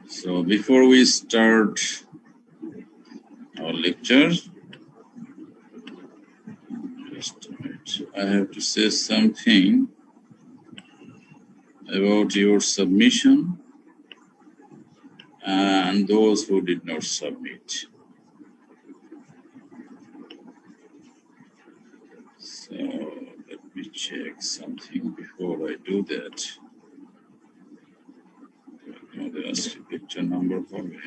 So before we start our lecture, just a minute. I have to say something about your submission and those who did not submit. So let me check something before I do that. আমাদের আজকে picture number হবে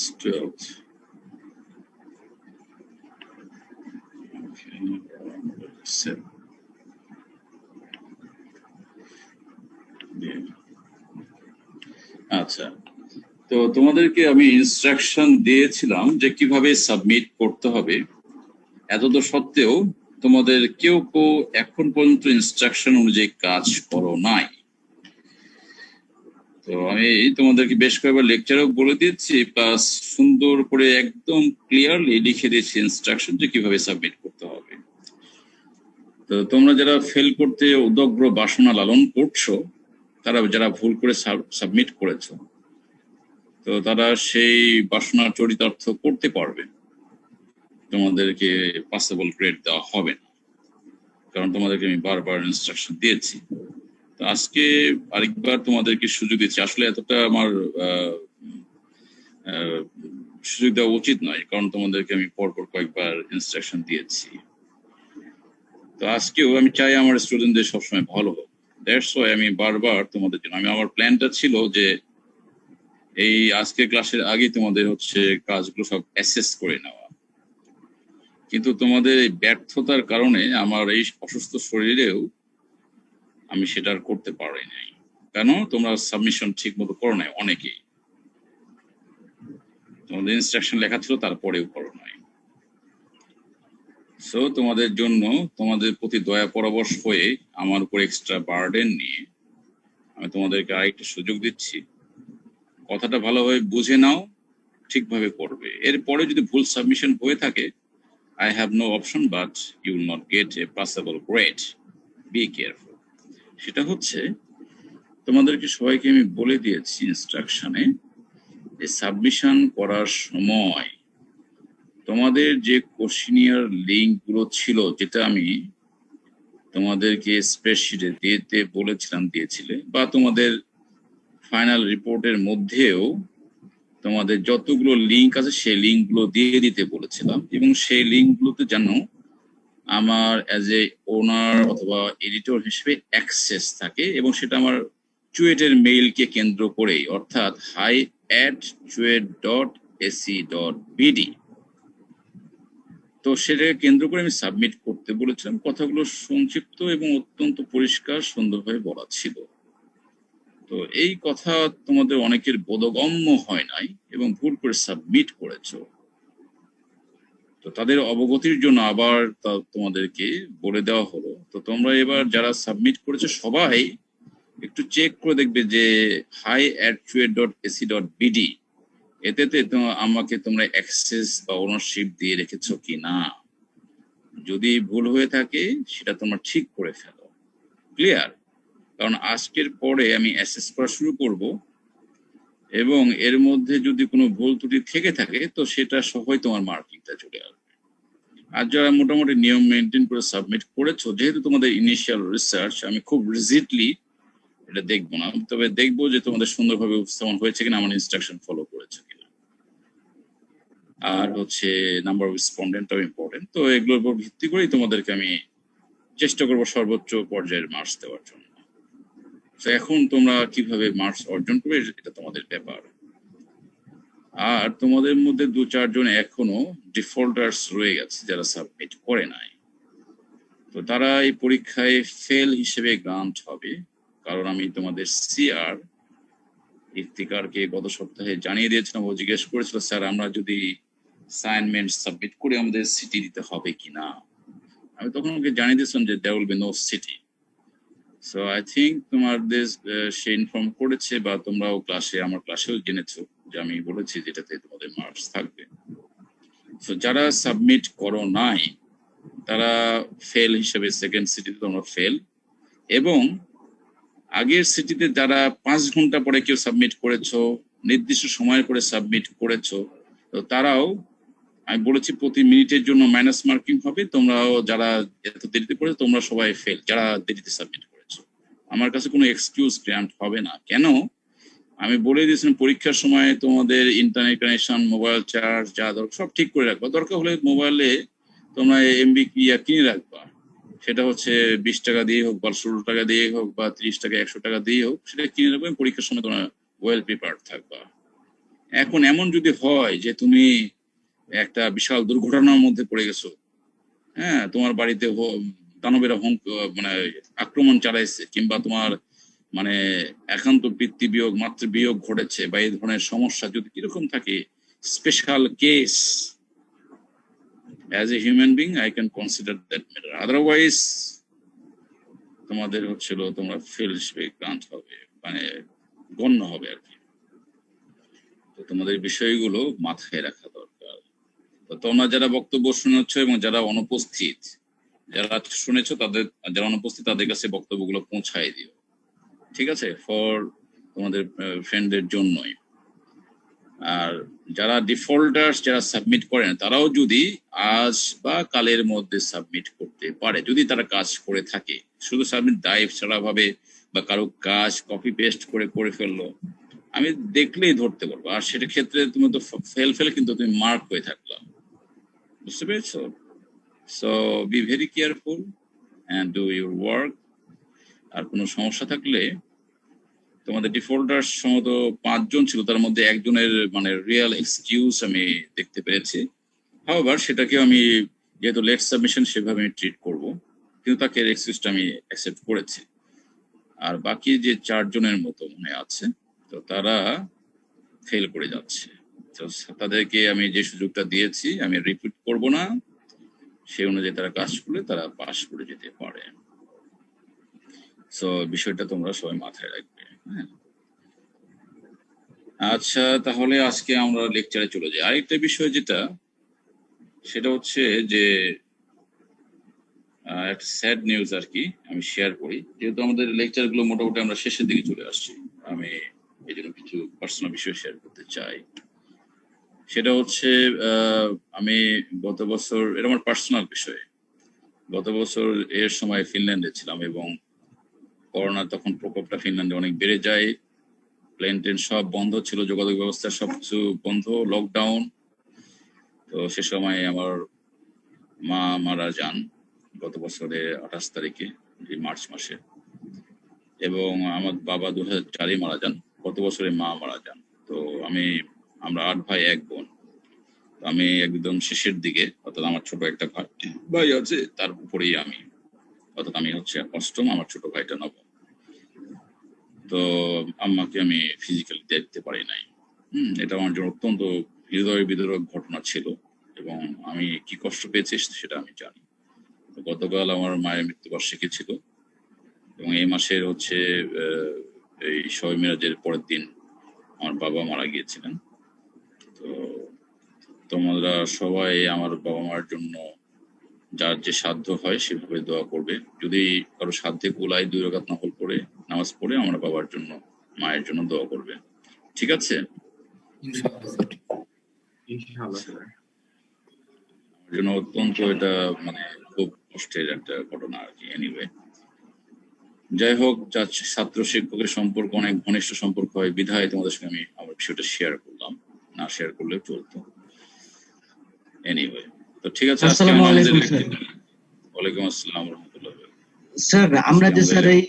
still. Okay, set. আচ্ছা, তো তোমাদেরকে আমি instruction দিয়েছিলাম যে কিভাবে সাবমিট করতে হবে। এত তো সত্ত্বেও তোমাদের কেউ এখন পর্যন্ত ইনস্ট্রাকশন অনুযায়ী কাজ করো নাই। তো আমি তোমাদেরকে বেশ কয়েকবার লেকচারও বলে দিচ্ছি, প্লাস সুন্দর করে একদম ক্লিয়ারলি লিখে দিয়েছি ইনস্ট্রাকশন যে কিভাবে সাবমিট করতে হবে। তো তোমরা যারা ফেল করতে উদগ্র বাসনা লালন করছো, তারা যারা ভুল করে সাবমিট করেছো, তো তারা সেই বাসনার চরিতার্থ করতে পারবে, তোমাদেরকে পসিবল গ্রেড দেওয়া হবে না, কারণ তোমাদেরকে আমি বারবার ইনস্ট্রাকশন দিয়েছি। তো আজকে আরেকবার তোমাদেরকে সুযোগ দিচ্ছি। আসলে এতটা আমার সুযোগ দেওয়া উচিত নয়, কারণ তোমাদেরকে আমি পরপর কয়েকবার ইনস্ট্রাকশন দিয়েছি। তো আজকেও আমি চাই আমার স্টুডেন্টদের সবসময় ভালো হোক। দ্যাটস ওয়াই আমি বারবার তোমাদের জন্য, আমার প্ল্যানটা ছিল যে এই আজকে ক্লাসের আগে তোমাদের কাজগুলো সব অ্যাসেস করে নেওয়া, কিন্তু তোমাদের এই ব্যর্থতার কারণে আমার এই অসুস্থ শরীরেও আমি সেটা আর করতে পারি নাই। কেন? তোমরা সাবমিশন ঠিক মতো করো নাই অনেকেই, তোমাদের ইনস্ট্রাকশন লেখা ছিল তারপরেও করো নাই। সো তোমাদের জন্য, তোমাদের প্রতি দয়া পরবশ হয়ে আমার উপর এক্সট্রা বার্ডেন নিয়ে আমি তোমাদেরকে আরেকটা সুযোগ দিচ্ছি। কথাটা ভালোভাবে বুঝে নাও, ঠিকভাবে করবে। এরপরে যদি ভুল সাবমিশন হয়ে থাকে, I have no option but you will not get a passable grade. Be careful. সেটা হচ্ছে, তোমাদেরকে সবাইকে আমি বলে দিয়েছি ইনস্ট্রাকশনে, যে সাবমিশন করার সময় তোমাদের যে কোশ্চেনিয়ার লিঙ্ক গুলো ছিল, যেটা আমি তোমাদেরকে স্প্রেডশিটে দিতে বলেছিলাম, দিয়েছিলে, বা তোমাদের ফাইনাল রিপোর্টের মধ্যেও তোমাদের যতগুলো লিঙ্ক আছে সেই লিঙ্ক গুলো দিয়ে দিতে বলেছিলাম, এবং সেই লিঙ্ক গুলোতে যেন আমার অ্যাজ এ ওনার অথবা এডিটর হিসেবে অ্যাক্সেস থাকে, এবং সেটা আমার চুয়েটের মেইলকে কেন্দ্র করেই, অর্থাৎ hi@chuet.ac.bd। তো সেটাকে কেন্দ্র করে আমি সাবমিট করতে বলেছিলাম। কথাগুলো সংক্ষিপ্ত এবং অত্যন্ত পরিষ্কার সুন্দরভাবে বলা ছিল। তো এই কথা তোমাদের অনেকের বোধগম্য হয় নাই এবং ভুল করে সাবমিট করেছো। তো তাদের অবগতির জন্য আবার তোমাদেরকে বলে দেওয়া হলো। তো তোমরা এবার যারা সাবমিট করেছো সবাই একটু চেক করে দেখবে যে hi@chuet.ac.bd এতে আমাকে তোমরা অ্যাক্সেস বা ওনারশিপ দিয়ে রেখেছো কি না। যদি ভুল হয়ে থাকে সেটা তোমরা ঠিক করে ফেলো। ক্লিয়ার? কারণ আজকের পরে আমি অ্যাসেস করা শুরু করব, এবং এর মধ্যে যদি কোনো ভুল ত্রুটি থেকে থাকে তো সেটা সহই তোমার মার্কিংটা চলে আসবে। আর যারা মোটামুটি নিয়ম মেনটেন করে সাবমিট করেছো, যেহেতু তোমাদের ইনিশিয়াল রিসার্চ, আমি খুব রিজিডলি এটা দেখবো না, তবে দেখবো যে তোমাদের সুন্দরভাবে উপস্থাপন হয়েছে কিনা, আমার ইনস্ট্রাকশন ফলো করেছে কিনা। আর নাম্বার অফ রেসপন্ডেন্টটাও ইম্পর্টেন্ট। তো এগুলোর উপর ভিত্তি করেই তোমাদেরকে আমি চেষ্টা করবো সর্বোচ্চ পর্যায়ের মার্কস দেওয়ার জন্য। তো এখন তোমরা কিভাবে মার্কস অর্জন করবে এটা তোমাদের ব্যাপার। আর তোমাদের মধ্যে 2-4 জন এখনো ডিফল্টার্স রয়ে গেছে যারা সাবমিট করে নাই। তো তারা এই পরীক্ষায় ফেল হিসেবে গ্রান্ট হবে, কারণ আমি তোমাদের সিআর ইফতিকারকে গত সপ্তাহে জানিয়ে দিয়েছিলাম। ও জিজ্ঞেস করেছিল, স্যার আমরা যদি অ্যাসাইনমেন্ট সাবমিট করে আমাদের সিটি দিতে হবে কিনা। আমি তখন ওকে জানিয়ে দিয়েছিলাম যে there will be no city. So I think তোমাদের সে ইনফর্ম করেছে, বা তোমরাও আমার ক্লাসেও জেনেছো যে আমি বলেছি যেটাতে তোমাদের মার্কস থাকবে। সো যারা সাবমিট করো নাই তারা ফেল হিসেবে, সেকেন্ড সিটিতে তোমরা ফেল, এবং আগের সিটিতে যারা 5 ঘন্টা পরে কেউ সাবমিট করেছো, নির্দিষ্ট সময় করে সাবমিট করেছো, তো তারাও আমি বলেছি প্রতি মিনিটের জন্য মাইনাস মার্কিং হবে। তোমরাও যারা এত দেরিতে করেছো তোমরা সবাই ফেল, যারা দেরিতে সাবমিট করেছো। আমার কাছে কোনো এক্সকিউজ গ্রান্ট হবে না। কেন? আমি বলে দিয়েছিলাম পরীক্ষার সময় তোমাদের ইন্টারনেট কানেকশন, মোবাইল চার্জ যা দরকার সব ঠিক করে রাখবা। দরকার হলে মোবাইলে তোমরা এমবি কিনে রাখবা। সেটা হচ্ছে 20 টাকা দিয়ে হোক বা 16 টাকা দিয়ে হোক বা 30 টাকা 100 টাকা দিয়ে হোক, সেটা কিনে রাখবে। পরীক্ষার সময় তোমরা ওয়েল প্রিপেয়ার্ড থাকবা। এখন এমন যদি হয় যে তুমি একটা বিশাল দুর্ঘটনার মধ্যে পড়ে গেছো, হ্যাঁ, তোমার বাড়িতে দানবেরা মানে আক্রমণ চালাইছে, কিংবা তোমার মানে একান্ত পিতৃ বিয়োগ মাতৃ বিয়োগ ঘটেছে, বা এই ধরনের সমস্যা যদি কিরকম থাকে, special case, as a human being I can consider that matter. Otherwise তোমাদের হচ্ছিল তোমরা ফেল হিসেবে গ্রান্ট হবে, মানে গণ্য হবে আর কি। তো তোমাদের বিষয়গুলো মাথায় রাখা দরকার। তো তোমরা যারা বক্তব্য শুনেছ এবং যারা অনুপস্থিত, যারা শুনেছো তাদের, যারা অনুপস্থিত তাদের কাছে বক্তব্যগুলো পৌঁছায় দিও, ঠিক আছে, ফর তোমাদের ফ্রেন্ডদের জন্যই। আর যারা ডিফল্টার্স, যারা সাবমিট করেন, তারাও যদি আজ বা কালের মধ্যে সাবমিট করতে পারে, যদি তারা কাজ করে থাকে। শুধু সাবমিট দায়িত্ব ছাড়া ভাবে বা কারো কাজ কপি পেস্ট করে ফেললো, আমি দেখলেই ধরতে পারবো। আর সেটা ক্ষেত্রে তুমি তো ফেল কিন্তু তুমি মার্ক হয়ে থাকলাম, বুঝতে পেরেছো? So be very careful and do your work. আর কোনো সমস্যা থাকলে, তোমাদের ডিফল্টার সম্ভবত 5 জন ছিল, তার মধ্যে একজনের মানে রিয়েল এক্সকিউজ আমি দেখতে পেরেছি। হাওয়ার সেটাকে আমি, যেহেতু লেট সাবমিশন, সেভাবে আমি ট্রিট করব, কিন্তু তাকে এক্সকিউজটা আমি অ্যাকসেপ্ট করেছি। আর বাকি যে 4 জনের মতো মনে আছে, তো তারা ফেল করে যাচ্ছে। তো তাদেরকে আমি যে সুযোগটা দিয়েছি আমি রিপিট করব না, সেই অনুযায়ী তারা কাজ করলে তারা পাস করে যেতে পারে। সো বিষয়টা তোমরা সবাই মাথায় রাখবে, হ্যাঁ। আচ্ছা, তাহলে আজকে আমরা লেকচারে চলে যাই। আরেকটা বিষয় যেটা, সেটা হচ্ছে যে একটা স্যাড নিউজ আর কি আমি শেয়ার করি, যেহেতু আমাদের লেকচার গুলো মোটামুটি আমরা শেষের দিকে চলে আসছি। আমি এই জন্য কিছু পার্সোনাল বিষয় শেয়ার করতে চাই। সেটা হচ্ছে আমি গত বছর, এটা আমার পার্সোনাল বিষয়, গত বছর এর সময় ফিনল্যান্ডে ছিলাম এবং করোনা তখন প্রকোপটা ফিনল্যান্ডে অনেক বেড়ে যায়। প্লেন ট্রেন সব বন্ধ ছিল, যোগাযোগ ব্যবস্থা সবকিছু বন্ধ, লকডাউন। তো সে সময় আমার মা মারা যান গত বছরে 28 তারিখে, মার্চ মাসে, এবং আমার বাবা 2004-এ মারা যান। গত বছরে মা মারা যান। তো আমরা 8 ভাই 1 বোন। আমি একদম শেষের দিকে, অর্থাৎ আমার ছোট একটা ভাই আছে, তার উপরেই আমি, অর্থাৎ আমি হচ্ছে 8ম, আমার ছোট ভাইটা 9ম। তো আম্মাকে আমি ফিজিক্যালি দেখতে পারি নাই। এটা আমার জন্য অত্যন্ত হৃদয় বিদারক ঘটনা ছিল, এবং আমি কি কষ্ট পেয়েছি সেটা আমি জানি। গতকাল আমার মায়ের মৃত্যুবার্ষিকী ছিল, এবং এই মাসের হচ্ছে এই শবে মিরাজের পরের দিন আমার বাবা মারা গিয়েছিলেন। তো তোমরা সবাই আমার বাবা মার জন্য যার যে সাধ্য হয় সেভাবে দোয়া করবে। যদি কারো সাধ্যে কুলায় 2 রাকাত নফল পড়ে নামাজ পড়ে আমার বাবার জন্য, মায়ের জন্য দোয়া করবে, ঠিক আছে? ইনশাআল্লাহ। আমার জন্য অত্যন্ত এটা মানে খুব কষ্টের একটা ঘটনা আর কি। এনিওয়ে, যাই হোক, ছাত্র শিক্ষকের সম্পর্ক অনেক ঘনিষ্ঠ সম্পর্ক হয় বিধায় তোমাদের সঙ্গে আমি আমার বিষয়টা শেয়ার করলাম, না শেয়ার করলে চলতো। এনিওয়ে, তো ঠিক আছে, আজকে আমাদের ওয়ালাইকুম আসসালাম রাহমাতুল্লাহ। স্যার আমরা যে স্যার এই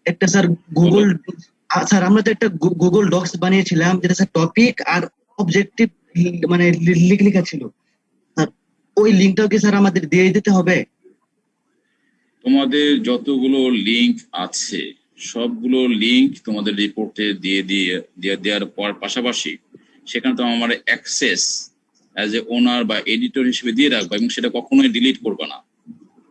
একটা স্যার গুগল, স্যার আমরা তো একটা গুগল ডক্স বানিয়েছিলাম, যেটা স্যার টপিক আর অবজেক্টিভ মানে লেখা ছিল। স্যার ওই লিংকটাও কি স্যার আমাদের দিয়ে দিতে হবে? তোমাদের যতগুলো লিংক আছে সবগুলো লিংক তোমাদের রিপোর্টে দেওয়ার পর পাশাপাশি সেখানে তো আমার অ্যাক্সেস অ্যাজ এ ওনার বা এডিটর হিসেবে দিয়ে রাখবো, এবং সেটা কখনোই ডিলিট করবে না।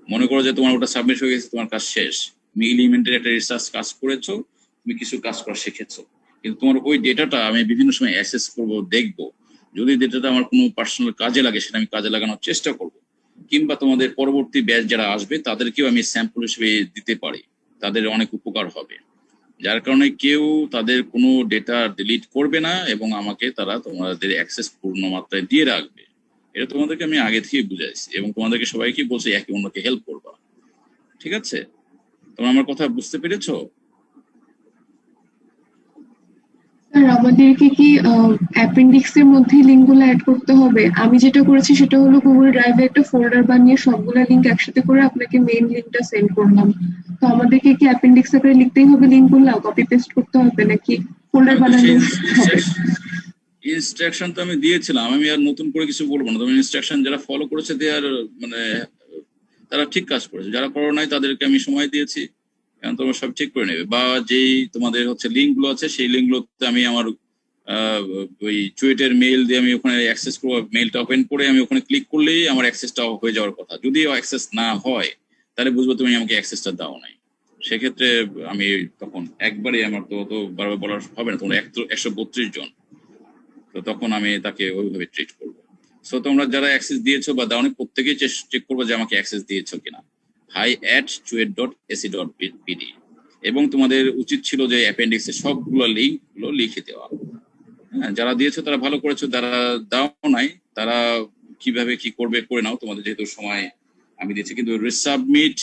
মনে করো যে তোমার ওটা সাবমিট হয়ে গেছে, তোমার কাজ শেষ, তুমি এলিমেন্টের একটা রিসার্চ কাজ করেছো, তুমি কিছু কাজ করা শিখেছো, কিন্তু তোমার ওই ডেটাটা আমি বিভিন্ন সময় অ্যাক্সেস করবো, দেখবো। যদি ডেটাটা আমার কোনো পার্সোনাল কাজে লাগে সেটা আমি কাজে লাগানোর চেষ্টা করবো, কিংবা তোমাদের পরবর্তী ব্যাচ যারা আসবে তাদেরকেও আমি স্যাম্পল হিসেবে দিতে পারি। তাদের অনেক উপকার হবে, যার কারণে কেউ তাদের কোনো ডেটা ডিলিট করবে না এবং আমাকে তারা তোমাদের অ্যাক্সেস পূর্ণ মাত্রায় দিয়ে রাখবে। এটা তোমাদেরকে আমি আগে থেকে বুঝাইছি এবং তোমাদেরকে সবাইকে বলছি একে অন্যকে হেল্প করবা। ঠিক আছে, তোমরা আমার কথা বুঝতে পেরেছো? স্যার আমাদেরকে কি অ্যাপেন্ডিক্স এর মধ্যে লিঙ্কগুলো অ্যাড করতে হবে? আমি যেটা করেছি সেটা হলো গুগল ড্রাইভে একটা ফোল্ডার বানিয়ে সবগুলা লিঙ্ক একসাথে করে আপনাকে মেইন লিঙ্কটা সেন্ড করলাম। তো আমাদেরকে কি অ্যাপেন্ডিক্স আকারে লিখতেই হবে লিঙ্কগুলো, কপি পেস্ট করতে হবে নাকি ফোল্ডার আমি তো বানালেও হবে? ইনস্ট্রাকশন তো আমি দিয়েছিলাম, আমি আর নতুন করে কিছু বলবো না। তুমি ইনস্ট্রাকশন যারা ফলো করেছে দে আর মানে তারা ঠিক কাজ করেছে, যারা করো নাই তাদেরকে আমি সময় দিয়েছি, কারণ তোমরা সব ঠিক করে নেবে। বা যেই তোমাদের হচ্ছে লিঙ্ক গুলো আছে সেই লিঙ্ক গুলোতে আমি আমার ওই চুয়েটের মেইল দিয়ে আমি ওখানে অ্যাক্সেস করবো, মেইলটা ওপেন করে আমি ওখানে ক্লিক করলেই আমার অ্যাক্সেসটা হয়ে যাওয়ার কথা। যদি অ্যাক্সেস না হয় তাহলে বুঝবো তুমি আমাকে অ্যাক্সেসটা দাও নাই। সেক্ষেত্রে আমি তখন একবারে আমার তো বারবার বলার হবে না, তোমরা 132 জন, তো তখন আমি তাকে ওইভাবে ট্রিট করবো। সো তোমরা যারা অ্যাক্সেস দিয়েছো বা দাওনি প্রত্যেকেই চেক করবো যে আমাকে অ্যাক্সেস দিয়েছো কিনা, hi@chuet.ac.pd। এবং তোমাদের উচিত ছিল যে অ্যাপেন্ডিক্সে সবগুলো লিঙ্ক গুলো লিখে দেওয়া। হ্যাঁ, যারা দিয়েছো তারা ভালো করেছো, যারা দাও নাই তারা কিভাবে কি করবে করে নাও, তোমাদের যেহেতু সময় আমি দিচ্ছি। কিন্তু রিসাবমিট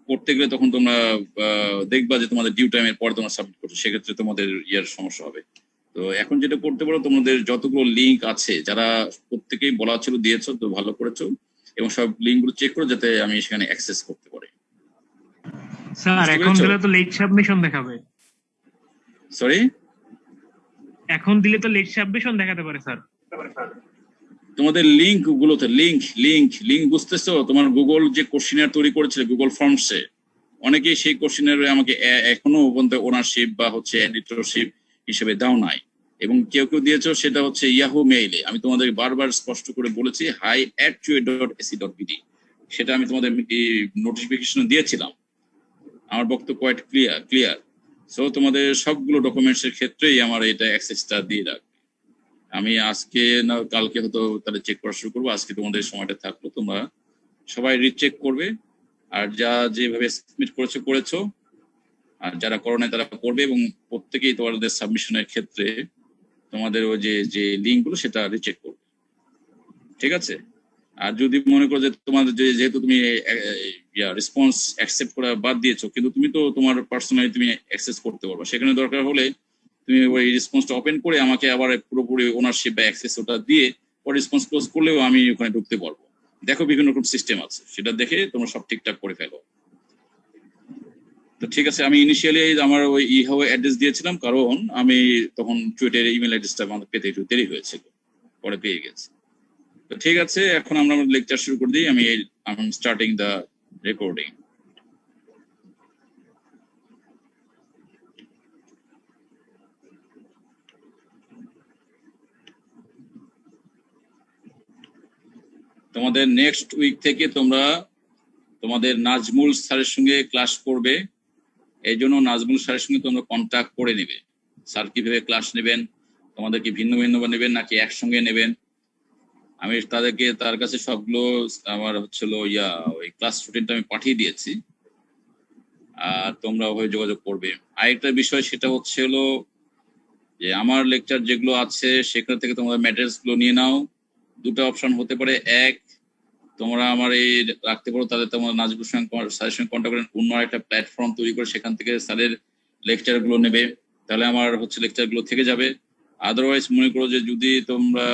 করতে গেলে তখন তোমরা দেখবা যে তোমাদের ডিউ টাইমের পর তোমরা সাবমিট করছো, সেক্ষেত্রে তোমাদের ইয়ার সমস্যা হবে। তো এখন যেটা করতে পারো, তোমাদের যতগুলো লিঙ্ক আছে যারা প্রত্যেকেই বলা ছিল দিয়েছো, তো ভালো করেছো, এবং সব লিঙ্ক গুলো চেক করো যাতে আমি সেখানে অ্যাক্সেস করতে পারি। স্যার এখন দিলে তো লেট সাবমিশন দেখাবে। সরি, এখন দিলে তো লেট সাবমিশন দেখাতে পারে স্যার। তোমাদের লিঙ্ক গুলোতে লিঙ্ক বুঝতেছো? তোমার গুগল যে কোশ্চেনার তৈরি করেছিল গুগল ফর্মসে, অনেকেই সেই কোশ্চেনারে আমাকে এখনো পর্যন্ত ওনারশিপ বা হচ্ছে এডিটরশিপ হিসেবে দাও নাই, এবং কেউ কেউ দিয়েছো সেটা হচ্ছে ইয়াহু মেইলে। আমি তোমাদের বারবার স্পষ্ট করে বলেছি hi@chuet.ac.pd, সেটা আমি তোমাদের নোটিফিকেশন দিয়েছিলাম। আমার বক্তব্য কোয়াইট ক্লিয়ার। সো তোমাদের সবগুলো ডকুমেন্টস এর ক্ষেত্রেই আমার এটা অ্যাক্সেসটা দিয়ে রাখবে। আমি আজকে না কালকে হয়তো তাহলে চেক করা শুরু করবো। আজকে তোমাদের সময়টা থাকলো, তোমরা সবাই রিচেক করবে, আর যা যেভাবে সাবমিট করেছো, আর যারা করো নাই তারা করবে, এবং প্রত্যেকেই তোমাদের সাবমিশনের ক্ষেত্রে তোমাদের ওই যে লিঙ্ক গুলো সেটা রিচেক করবে। ঠিক আছে? আর যদি মনে করো যে তোমাদের যেহেতু তুমি রেসপন্স অ্যাকসেপ্ট করা বাদ দিয়েছো, কিন্তু তুমি তো তোমার পার্সোনালি তুমি অ্যাক্সেস করতে পারবে, সেখানে দরকার হলে তুমি ওই রেসপন্সটা ওপেন করে আমাকে আবার পুরোপুরি ওনারশিপ বা অ্যাক্সেস ওটা দিয়ে পরে রেসপন্স ক্লোজ করলেও আমি ওখানে ঢুকতে পারবো। দেখো বিভিন্ন রকম সিস্টেম আছে, সেটা দেখে তোমরা সব ঠিকঠাক করে ফেলো। তো ঠিক আছে, আমি ইনিশিয়ালি আমার ওই ইহাও অ্যাড্রেস দিয়েছিলাম, কারণ আমি তখন টুইটার ইমেল অ্যাড্রেসটা আমাদের পেতে একটু দেরি হয়েছিল, পরে পেয়ে গেছি। তো ঠিক আছে, এখন আমরা লেকচার শুরু করে দিই। আমি স্টার্টিং দ্য রেকর্ডিং। তোমাদের নেক্সট উইক থেকে তোমরা তোমাদের নাজমুল স্যারের সঙ্গে ক্লাস করবে। এই জন্য নাজমুল স্যারের সঙ্গে তোমরা কন্ট্যাক্ট করে নেবে, স্যার কিভাবে ক্লাস নেবেন, তোমাদের কি ভিন্ন ভিন্ন নেবেন নাকি একসঙ্গে নেবেন। আমি তাদেরকে তার কাছে সবগুলো আমার হচ্ছিল ওই ক্লাস রুটিনটা আমি পাঠিয়ে দিয়েছি, আর তোমরা ওভাবে যোগাযোগ করবে। আরেকটা বিষয় সেটা হচ্ছিল যে আমার লেকচার যেগুলো আছে সেখান থেকে তোমরা ম্যাটেরিয়ালস গুলো নিয়ে নাও। দুটো অপশন হতে পারে, এক তোমরা আমার এই রাখতে পারো, তাহলে তোমরা নাজবুল স্যারের সঙ্গে কন্ট্যাক্ট করেন, অন্য একটা প্ল্যাটফর্ম তৈরি করে সেখান থেকে স্যারের লেকচার গুলো নেবে, তাহলে আমার হচ্ছে লেকচার গুলো থেকে যাবে। আদারওয়াইজ মনে করো যে যদি তোমরা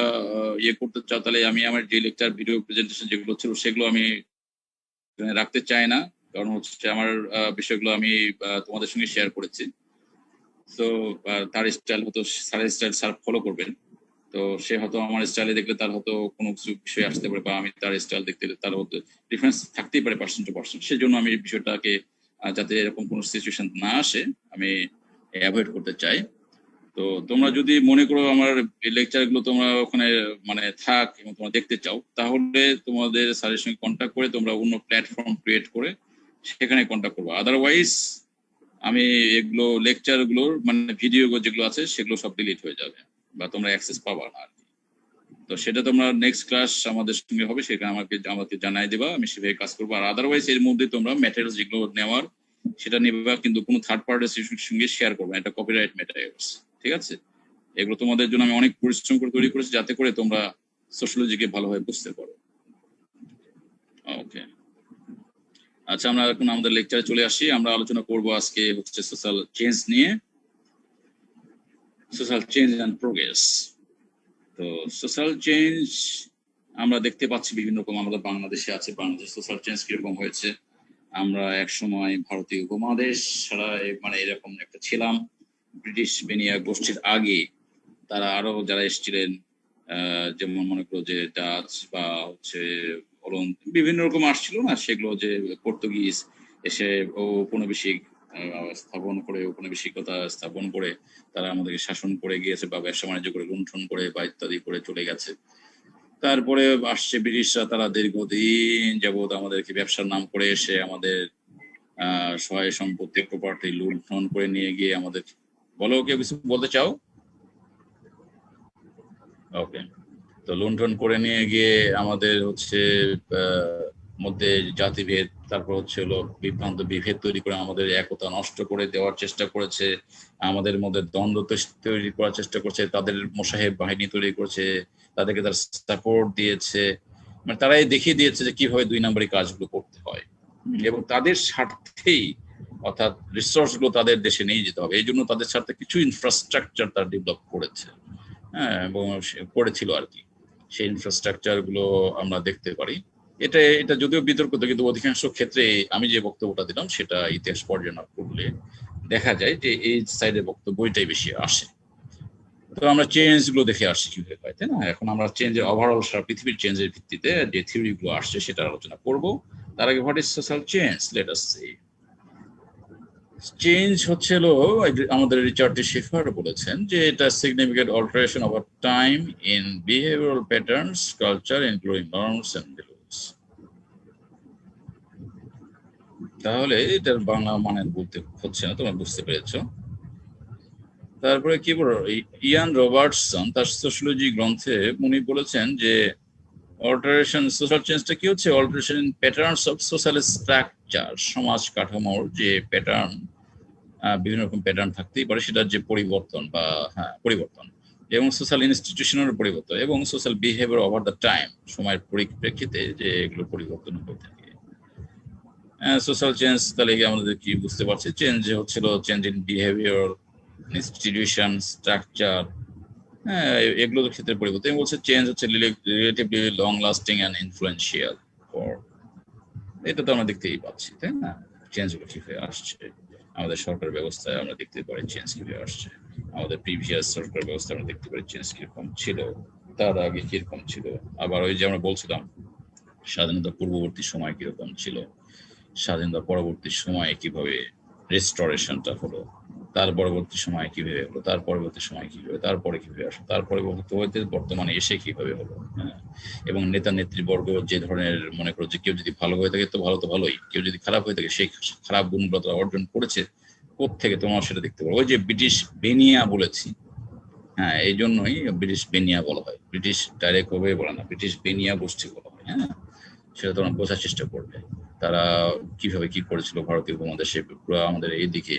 করতে চাও, তাহলে আমি আমার যে লেকচার ভিডিও প্রেজেন্টেশন যেগুলো ছিল সেগুলো আমি রাখতে চাই না, কারণ হচ্ছে আমার বিষয়গুলো আমি তোমাদের সঙ্গে শেয়ার করেছি। তো তার স্টাইল হয়তো স্যারের স্টাইল স্যার ফলো করবেন, তো সে হয়তো আমার স্টাইলে দেখলে তার হয়তো কোনো কিছু বিষয় আসতে পারে, বা আমি তার স্টাইল দেখতে তার হয়তো ডিফারেন্স থাকতেই পারে পার্সন টু পার্সন। সেই জন্য আমি বিষয়টাকে যাতে এরকম কোনো সিচুয়েশন না আসে আমি অ্যাভয়েড করতে চাই। তো তোমরা যদি মনে করো আমার লেকচার গুলো তোমরা ওখানে মানে থাক এবং তোমরা দেখতে চাও, তাহলে তোমাদের স্যারের সঙ্গে কন্ট্যাক্ট করে তোমরা অন্য প্ল্যাটফর্ম ক্রিয়েট করে সেখানে কন্ট্যাক্ট করবো। আদারওয়াইজ আমি এগুলো লেকচার গুলোর মানে ভিডিও যেগুলো আছে সেগুলো সব ডিলিট হয়ে যাবে, বা তোমরা অ্যাক্সেস পাবা না আর কি। তো সেটা তোমরা নেক্সট ক্লাস আমাদের সঙ্গে হবে, সেখানে আমাকে জানাই দেবা, আমি সেভাবে কাজ করবো। আর আদারওয়াইজ এর মধ্যে তোমরা ম্যাটেরিয়ালস যেগুলো নেওয়ার সেটা নিবা, কিন্তু কোনো থার্ড পার্টির সঙ্গে শেয়ার করবে না, এটা কপিরাইট ম্যাটেরিয়ালস। ঠিক আছে, এগুলো তোমাদের জন্য আমি অনেক পরিশ্রম করে তৈরি করেছি যাতে করে তোমরা সোশ্যোলজিকে ভালোভাবে বুঝতে পারো। ওকে, আচ্ছা আমরা এখন আমাদের লেকচারে চলে আসি। আমরা আলোচনা করব আজকে হচ্ছে সোশ্যাল চেঞ্জ নিয়ে, সোশ্যাল চেঞ্জ অ্যান্ড প্রোগ্রেস। তো সোশ্যাল চেঞ্জ আমরা দেখতে পাচ্ছি বিভিন্ন রকম, আমাদের বাংলাদেশে আছে, বাংলাদেশ সোশ্যাল চেঞ্জ কিরকম হয়েছে। আমরা এক সময় ভারতীয় উপমহাদেশ ছাড়া মানে এরকম একটা ছিলাম, ব্রিটিশ বেনিয়া গোষ্ঠীর আগে তারা আরো যারা এসেছিলেন, যেমন মনে করো যে ডাচ বা হচ্ছে বিভিন্ন রকম আসছিল না, সেগুলো যে পর্তুগিজ এসে ঔপনিবেশিক স্থাপন করে, ঔপনিবেশিকতা স্থাপন করে তারা আমাদেরকে শাসন করে গিয়েছে বা ব্যবসা বাণিজ্য করে লুণ্ঠন করে বা ইত্যাদি করে চলে গেছে। তারপরে আসছে ব্রিটিশরা, তারা দীর্ঘদিন যাবৎ আমাদেরকে ব্যবসার নাম করে এসে আমাদের সহায় সম্পত্তি প্রপার্টি লুণ্ঠন করে নিয়ে গিয়ে আমাদের, বলো কেউ কিছু বলতে চাও? ওকে, তো লুণ্ঠন করে নিয়ে গিয়ে আমাদের হচ্ছে মধ্যে জাতিভেদ, তারপর হচ্ছে হলো বিভ্রান্ত বিভেদ তৈরি করে আমাদের একতা নষ্ট করে দেওয়ার চেষ্টা করেছে, আমাদের মধ্যে দ্বন্দ্ব তৈরি করার চেষ্টা করছে, তাদের মোসাহেব বাহিনী তৈরি করেছে, তাদেরকে তার সাপোর্ট দিয়েছে, মানে তারাই দেখিয়ে দিয়েছে যে কিভাবে 2 নম্বরী কাজগুলো করতে হয়, এবং তাদের স্বার্থেই, অর্থাৎ রিসোর্স গুলো তাদের দেশে নিয়ে যেতে হবে, এই জন্য তাদের স্বার্থে কিছু ইনফ্রাস্ট্রাকচার তারা ডেভেলপ করেছে, হ্যাঁ, এবং করেছিল আর কি। সেই ইনফ্রাস্ট্রাকচার গুলো আমরা দেখতে পারি। এটা যদিও বিতর্কিত, কিন্তু অধিকাংশ ক্ষেত্রে আমি যে বক্তব্যটা দিলাম সেটা ইতিহাস পর্যালোচনা করলে দেখা যায় যে এই সাইডের বক্তব্যটাই বেশি আসে। তো আমরা চেঞ্জ গুলো দেখে আসছি কিভাবে হয়, তাই না? এখন আমরা চেঞ্জের ওভারঅল সারা পৃথিবীর চেঞ্জের ভিত্তিতে যে থিওরি গুলো আসছে সেটা আলোচনা করব। তার আগে what is social change, let us see. Change হচ্ছে হলো, আমাদের রিচার্ড ডি শেফার বলেছেন যে এটা significant alteration over time in behavioural patterns, culture, including norms and values. তাহলে এটার বাংলা মানে বলতে হচ্ছে না, তোমরা বুঝতে পেরেছো। তারপরে কি বলো, ইয়ান রবার্টসন তার সোশিওলজি গ্রন্থে উনি বলেছেন যে অল্টারেশন, সোশ্যাল চেঞ্জটা কি হচ্ছে, alteration in patterns of social structure, সমাজ কাঠামোর যে প্যাটার্ন, বিভিন্ন রকম প্যাটার্ন থাকতেই পারে, সেটার যে পরিবর্তন বা পরিবর্তন, এবং সোশ্যাল ইনস্টিটিউশনের পরিবর্তন, এবং social behaviour over the time, সময়ের পরিপ্রেক্ষিতে যে এগুলো পরিবর্তন হয়ে থাকে। সোশ্যাল চেঞ্জ তাহলে আমাদের কি বুঝতে পারছি, চেঞ্জ হচ্ছিল change in behaviour, institution, structure, এগুলোর ক্ষেত্রে পরিবর্তন। বলছে চেঞ্জ হচ্ছে relatively long lasting and influential for, এটা তো আমরা দেখতেই পাচ্ছি, তাই না? চেঞ্জ গুলো কিভাবে আসছে আমাদের সরকার ব্যবস্থায়, আমরা দেখতে পারি চেঞ্জ কিভাবে আসছে। আমাদের প্রিভিয়াস সরকার ব্যবস্থা আমরা দেখতে পারি চেঞ্জ কিরকম ছিল, তার আগে কিরকম ছিল। আবার ওই যে আমরা বলছিলাম স্বাধীনতা পূর্ববর্তী সময় কিরকম ছিল, স্বাধীনতা পরবর্তী সময়ে কিভাবে রেস্টোরেশনটা হলো, তার পরবর্তী সময় কিভাবে হলো, তার পরবর্তী সময় কিভাবে, তারপরে কিভাবে আসলো, তার পরবর্তী হইতে বর্তমানে এসে কিভাবে হলো। এবং নেতা নেত্রীবর্গ যে ধরনের, মনে করো যে কেউ যদি ভালো হয়ে থাকে তো ভালো, তো ভালোই, কেউ যদি খারাপ হয়ে থাকে সেই খারাপ গুণগুলো তারা অর্জন করেছে কোত্থেকে, তোমার সেটা দেখতে পারো। ওই যে ব্রিটিশ বেনিয়া বলেছি, এই জন্যই ব্রিটিশ বেনিয়া বলা হয়, ব্রিটিশ ডাইরেক্ট ভাবে বলে না, ব্রিটিশ বেনিয়া গোষ্ঠী বলা হয়। সেটা তোমরা বোঝার চেষ্টা করবে তারা কিভাবে কি করেছিল ভারতীয় উপমহাদেশে, পুরো আমাদের এইদিকে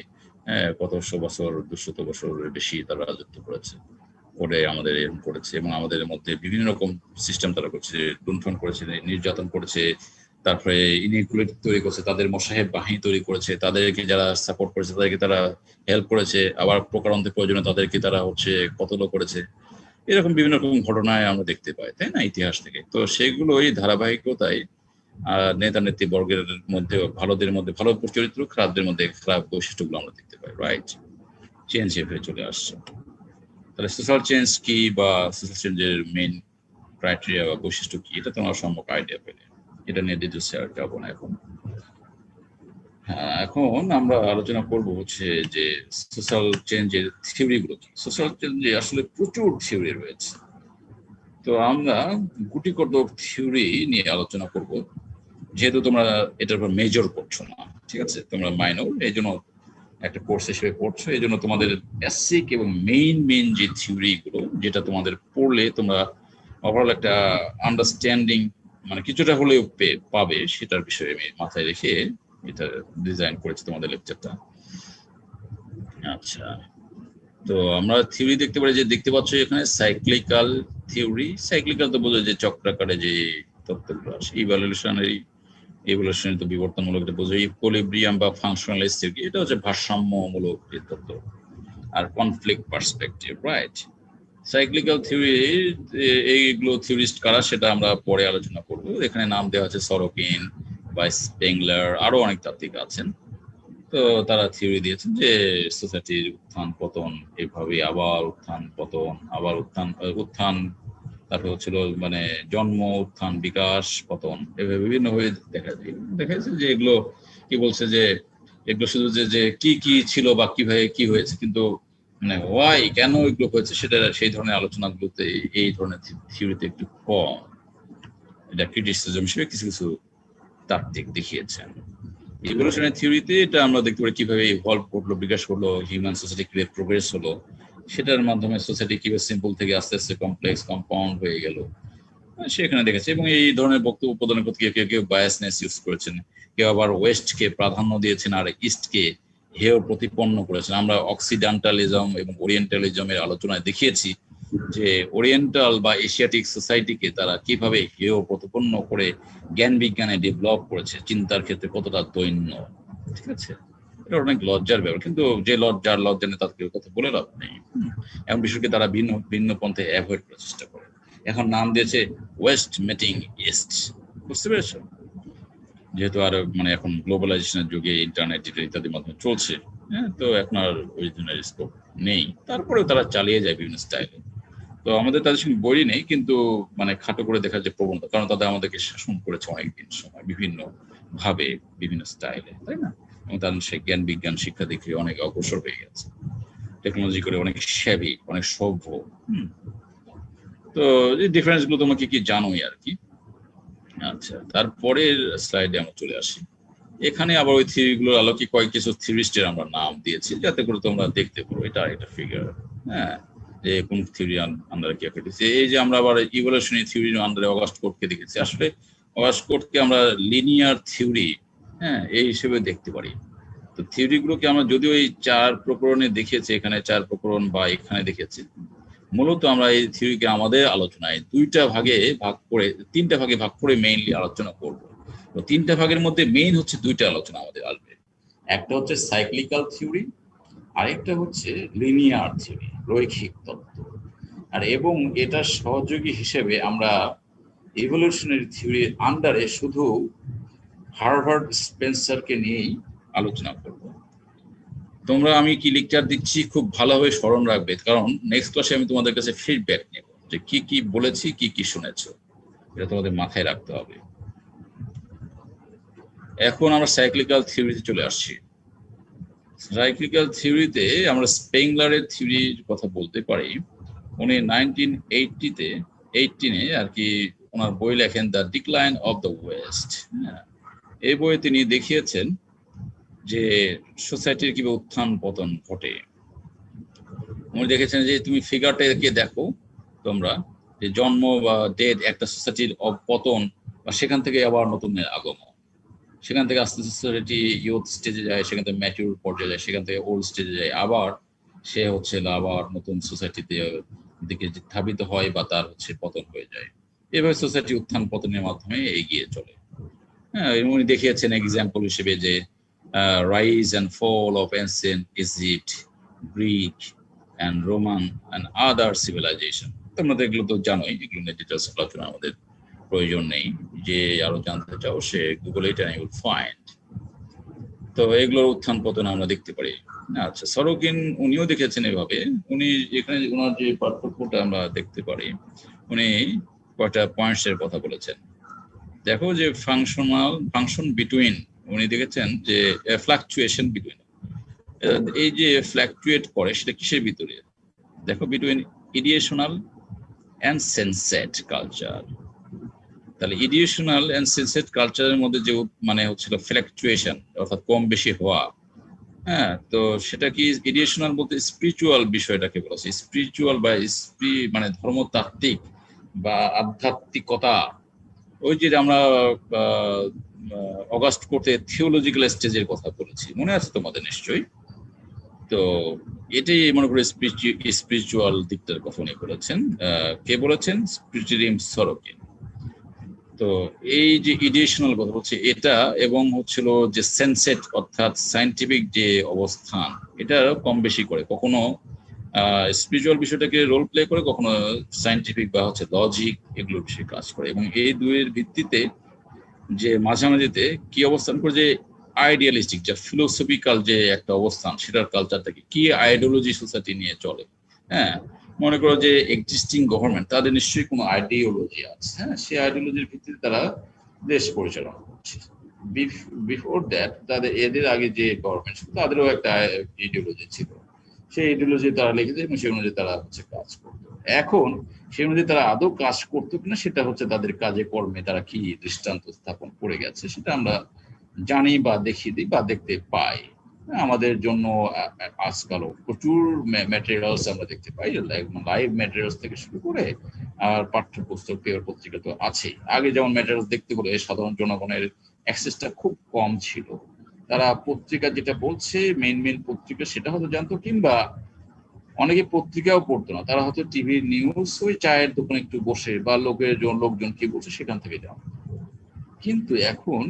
কত 100 বছর 200 বছরের বেশি তারা রাজত্ব করেছে, করে আমাদের এরকম করেছে, এবং আমাদের মধ্যে বিভিন্ন রকম সিস্টেম তারা করছে, লুণ্ঠন করেছে, নির্যাতন করেছে, তারপরে ইনইকুয়ালিটি তৈরি করেছে, তাদের মোসাহেব বাহিনী তৈরি করেছে, তাদেরকে যারা সাপোর্ট করেছে তাদেরকে তারা হেল্প করেছে, আবার প্রকারান্তে প্রয়োজনে তাদেরকে তারা হচ্ছে কতলও করেছে। এরকম বিভিন্ন রকম ঘটনায় আমরা দেখতে পাই, তাই না, ইতিহাস থেকে। তো সেগুলোই ধারাবাহিকতায় নেতা নেত্রী বর্গের মধ্যে, ভালোদের মধ্যে ভালো চরিত্র, খারাপদের মধ্যে খারাপ বৈশিষ্ট্যগুলো আমরা দেখতে পাই, রাইট? চেঞ্জ এভাবে চলে আসছে। তাহলে সোশ্যাল চেঞ্জ কি বা সোশ্যাল চেঞ্জের মেইন ক্রাইটেরিয়া বা বৈশিষ্ট্য কি, এটা তোমার সম্যক আইডিয়া পেলে, এটা নিয়ে ডিটেলস শেয়ার যাবো না এখন। এখন আমরা আলোচনা করব হচ্ছে যে সোশ্যাল চেঞ্জের থিওরি গুলো কি। সোশ্যাল চেঞ্জে আসলে প্রচুর থিওরি রয়েছে, তো আমরা গুটি কতক থিওরি নিয়ে আলোচনা করব, যেহেতু তোমরা এটার উপর মেজর করছো না, ঠিক আছে, তোমরা মাইনর, এই জন্য একটা কোর্স হিসেবে পড়ছো, এই জন্য তোমাদের বেসিক এবং মেইন যে থিওরি গুলো, যেটা তোমাদের পড়লে তোমরা ওভারঅল একটা আন্ডারস্ট্যান্ডিং মানে কিছুটা হলেও পাবে, সেটার বিষয়ে আমি মাথায় রেখে এটা ডিজাইন করেছি তোমাদের লেকচারটা। আচ্ছা, তো আমরা থিওরি দেখতে পারি, যে দেখতে পাচ্ছ এখানে সাইক্লিক্যাল থিওরি। সাইক্লিক্যাল তো বোঝো যে চক্রাকারে যে তত্ত্বগুলো আসে। ইভলিউশনারি তো বিবর্তনমূলক, এটা বোঝো। ইকুইলিব্রিয়াম বা ফাংশনাল স্থিতি, এটা হচ্ছে ভারসাম্যমূলক যে তত্ত্ব। আর conflict perspective, right. Cyclical theory, এইগুলো থিওরিস্ট কারা সেটা আমরা পরে আলোচনা করব। এখানে নাম দেওয়া আছে সরোকিন বা স্পেংলার, আরো অনেক তাত্ত্বিক আছেন। তো তারা থিওরি দিয়েছেন যে সোসাইটির উত্থান পতন এভাবে, আবার উত্থান পতন, আবার উত্থান, তারপর হচ্ছিল মানে জন্ম, উত্থান, বিকাশ, পতন, এভাবে বিভিন্ন ভাবে দেখা যাচ্ছে যে এগুলো কি বলছে, যে এগুলো শুধু যে কি কি ছিল বা কিভাবে কি হয়েছে, কিন্তু মানে ওয়াই, কেন এগুলো হয়েছে, সেটা সেই ধরনের আলোচনাগুলোতে এই ধরনের থিওরিতে একটু কম। এটা ক্রিটিসিজম হিসেবে কিছু কিছু তাত্ত্বিক দেখিয়েছেন। ইভলিউশনারি থিওরিতে এটা আমরা দেখতে পারি কিভাবে ইভলভ করলো, বিকাশ করলো, হিউম্যান সোসাইটি কিভাবে প্রোগ্রেস হলো, সেটার মাধ্যমে সোসাইটি কিভাবে সিম্পল থেকে আস্তে আস্তে কমপ্লেক্স কম্পাউন্ড হয়ে গেল, সেখানে দেখেছে। এবং এই ধরনের বক্তব্য প্রদানের করতে কেউ কেউ বায়াসনেস ইউজ করেছেন, কেউ আবার ওয়েস্টকে প্রাধান্য দিয়েছেন আর ইস্টকে হেয় প্রতিপন্ন করেছেন। আমরা অক্সিডেন্টালিজম এবং ওরিয়েন্টালিজমের আলোচনায় দেখিয়েছি যে ওরিয়েন্টাল বা এশিয়াটিক সোসাইটিকে তারা কিভাবে হেয় প্রতিপন্ন করে জ্ঞান বিজ্ঞানে ডেভেলপ করেছে, চিন্তার ক্ষেত্রে কতটা দৈন্য। ঠিক আছে, এটা অনেক লজ্জার ব্যাপার, কিন্তু যে লজ্জা নেই তাদেরকে কথা বলে লাভ নেই। এমন বিষয়কে তারা ভিন্ন ভিন্ন পন্থে অ্যাভয়েড করার চেষ্টা করে। এখন নাম দিয়েছে ওয়েস্ট মিটিং ইস্ট, বুঝতে পেরেছো? যেহেতু আর মানে এখন গ্লোবালাইজেশনের যুগে ইন্টারনেট ইত্যাদির মাধ্যমে চলছে, হ্যাঁ, তো এখন আর অরিজিনাল স্কোপ নেই, তারপরেও তারা চালিয়ে যায় বিভিন্ন স্টাইলে। তো আমাদের তাদের সঙ্গে বই নেই, কিন্তু মানে খাটো করে দেখার যে প্রবণতা, কারণ তাদের আমাদেরকে শাসন করেছে অনেকদিন সময় বিভিন্ন ভাবে, বিভিন্ন স্টাইলে, তাই না? এবং তাদের সেই জ্ঞান বিজ্ঞান শিক্ষা দেখে অনেক অগ্রসর হয়ে গেছে, টেকনোলজি করে অনেক সেবী, অনেক সভ্য। তো এই ডিফারেন্স গুলো তোমাকে কি জানোই আর কি। আচ্ছা, তারপরের স্লাইডে আমরা চলে আসি। এখানে আবার ওই থিওরি গুলোর আলোকে কিছু থিওরিস্টের আমরা নাম দিয়েছি, যাতে করে তোমরা দেখতে পারো এটা একটা ফিগার, হ্যাঁ, যে কোন থিওরি আন্ডারে কি দিচ্ছে। এই যে আমরা আবার ইভলিউশনারি থিওরি আন্ডারে অগাস্ট কোর্টকে দেখেছি। আসলে অগাস্ট কোর্টকে আমরা লিনিয়ার থিওরি, হ্যাঁ, এই হিসেবে দেখতে পারি। তো থিওরি গুলোকে আমরা যদিও এই 4 প্রকরণে দেখিয়েছি, এখানে 4 প্রকরণ বা এখানে দেখেছি, মূলত আমরা এই থিওরিকে আমাদের আলোচনায় 3টা ভাগে ভাগ করে মেইনলি আলোচনা করব। তো 3টা ভাগের মধ্যে মেইন হচ্ছে 2টা আলোচনা আমাদের আসবে। একটা হচ্ছে সাইক্লিক্যাল থিওরি, আরেকটা হচ্ছে লিনিয়ার থিওরি, রৈখিক তত্ত্ব। আর এবং এটা সহযোগী হিসেবে আমরা ইভলিউশনারি থিওরির আন্ডারে শুধু হার্ভার্ড স্পেন্সারকে নিয়েই আলোচনা করব। তোমরা আমি কি লেকচার দিচ্ছি খুব ভালোভাবে স্মরণ রাখবে, কারণ নেক্সট ক্লাসে আমি তোমাদের কাছে ফিডব্যাক নেব যে কি কি বলেছি, কি কি শুনেছো, এটা তোমাদের মাথায় রাখতে হবে। এখন আমরা সাইক্লিক্যাল থিওরিতে চলে আসছি। সাইক্লিক্যাল থিওরিতে আমরা স্পেংলারের থিওরির কথা বলতে পারি। উনি 1918 আর কি ওনার বই লেখেন the decline of the West. এই বইয়ে তিনি দেখিয়েছেন যে সোসাইটির কিভাবে উত্থান পতন ঘটে। উনি দেখেছেন যে তুমি ফিগারটাকে দেখো তোমরা, যে জন্ম বা ডেথ একটা সোসাইটির পতন, বা সেখান থেকে আবার নতুন আগমন, সেখান থেকে আস্তে আস্তে সোসাইটি ইউথ স্টেজে যায়, সেখান থেকে ম্যাচিউর পর্যায়ে যায়, সেখান থেকে ওল্ড স্টেজে যায়, আবার সে হচ্ছে আবার নতুন সোসাইটিতে দিকে ধাবিত হয় বা তার হচ্ছে পতন হয়ে যায়। এভাবে সোসাইটি উত্থান পতনের মাধ্যমে এগিয়ে চলে। হ্যাঁ, উনি দেখিয়েছেন এক্সাম্পল হিসেবে যে rise and fall of ancient Egypt, Greek and Roman and other civilization. তোমরা এগুলো তো জানোই, এগুলো নিয়ে ডিটেলস আলোচনা আমাদের প্রয়োজন নেই। যে আরো জানতে চাও সে গুগলে এটা ইউ উইল ফাইন্ড। তো এগুলোর উত্থান পতন আমরা দেখতে পারি। আচ্ছা, সরোকিন উনিও দেখেছেন এভাবে। উনি এখানে ওনার যে পার্থক্যটা আমরা দেখতে পারি, উনি কয়টা পয়েন্টস এর কথা বলেছেন। দেখো যে ফাংশন বিটুইন, উনি দেখেছেন যে ফ্লাকচুয়েশন বিটুইন, এই যে ফ্লাকচুয়েট করে সেটা কিসের ভিতরে, দেখো বিটুইন ইডিয়েশনাল অ্যান্ড সেন্সেট কালচার। তাহলে ইডিয়েশনাল অ্যান্ড সেন্সেট কালচারের মধ্যে যে মানে হচ্ছিল ফ্লাকচুয়েশন, অর্থাৎ কম বেশি হওয়া, হ্যাঁ, তো সেটা কি ইডিয়েশনাল বলতে স্পিরিচুয়াল বিষয়টাকে বলেছে। স্পিরিচুয়াল বা মানে ধর্মতাত্ত্বিক বা আধ্যাত্মিকতা, ওই যে আমরা অগাস্ট কোর্টে থিওলজিক্যাল স্টেজের কথা বলেছি, মনে আছে তোমাদের নিশ্চয়ই। তো এটাই মনে করে স্পিরিচুয়াল দিকটার কথা উনি বলেছেন। কে বলেছেন? স্পিরিচুয়ালিম সরোকিন। তো এই যে ইডিয়েশনাল কথা বলছে এটা, এবং হচ্ছিল যে সেন্সেট অর্থাৎ সায়েন্টিফিক যে অবস্থান, এটা কম বেশি করে, কখনো স্পিরিচুয়াল বিষয়টাকে রোল প্লে করে, কখনো সায়েন্টিফিক বা হচ্ছে লজিক এগুলোর বিষয়ে কাজ করে। এবং এই দুইয়ের ভিত্তিতে যে মাঝামাঝিতে কি অবস্থান করে, যে আইডিয়ালিস্টিক যা ফিলোসফিক্যাল যে একটা অবস্থান, সেটার কালচারটাকে কি আইডিওলজি সোসাইটি নিয়ে চলে। হ্যাঁ, মনে করো যে এক্সিস্টিং গভর্নমেন্ট, তাদের নিশ্চয়ই কোনো আইডিওলজি আছে, হ্যাঁ, সেই আইডিওলজির ভিত্তিতে তারা দেশ পরিচালনা করছে। বিফোর দ্যাট তাদের, এদের আগে যে গভর্নমেন্ট ছিল তাদেরও একটা আইডিওলজি ছিল, সেই আইডিওলজি তারা লিখেছে এবং সেই অনুযায়ী তারা হচ্ছে কাজ করতো। এখন সেই অনুযায়ী তারা আদৌ কাজ করতো কিনা সেটা হচ্ছে তাদের কাজে কর্মে তারা কি দৃষ্টান্ত স্থাপন করে গেছে সেটা আমরা জানি বা দেখিয়ে দিই বা দেখতে পাই। আমাদের জন্য আজকালও প্রচুর ম্যাটেরিয়ালস আমরা দেখতে পাই, লাইভ ম্যাটেরিয়ালস থেকে শুরু করে আর পাঠ্যপুস্তক পেপার পত্রিকা তো আছেই। আগে যেমন ম্যাটেরিয়ালস দেখতে হলে সাধারণ জনগণের অ্যাক্সেসটা খুব কম ছিল, তারা পত্রিকা যেটা বলছে মেইন পত্রিকা সেটা হয়তো জানতো, কিংবা অনেকে পত্রিকাও পড়তো না, তারা হয়তো টিভি নিউজ ওই চায়ের দোকানে একটু বসে বা লোকজন কি বলছে সেখান থেকে জানতো। কিন্তু এখন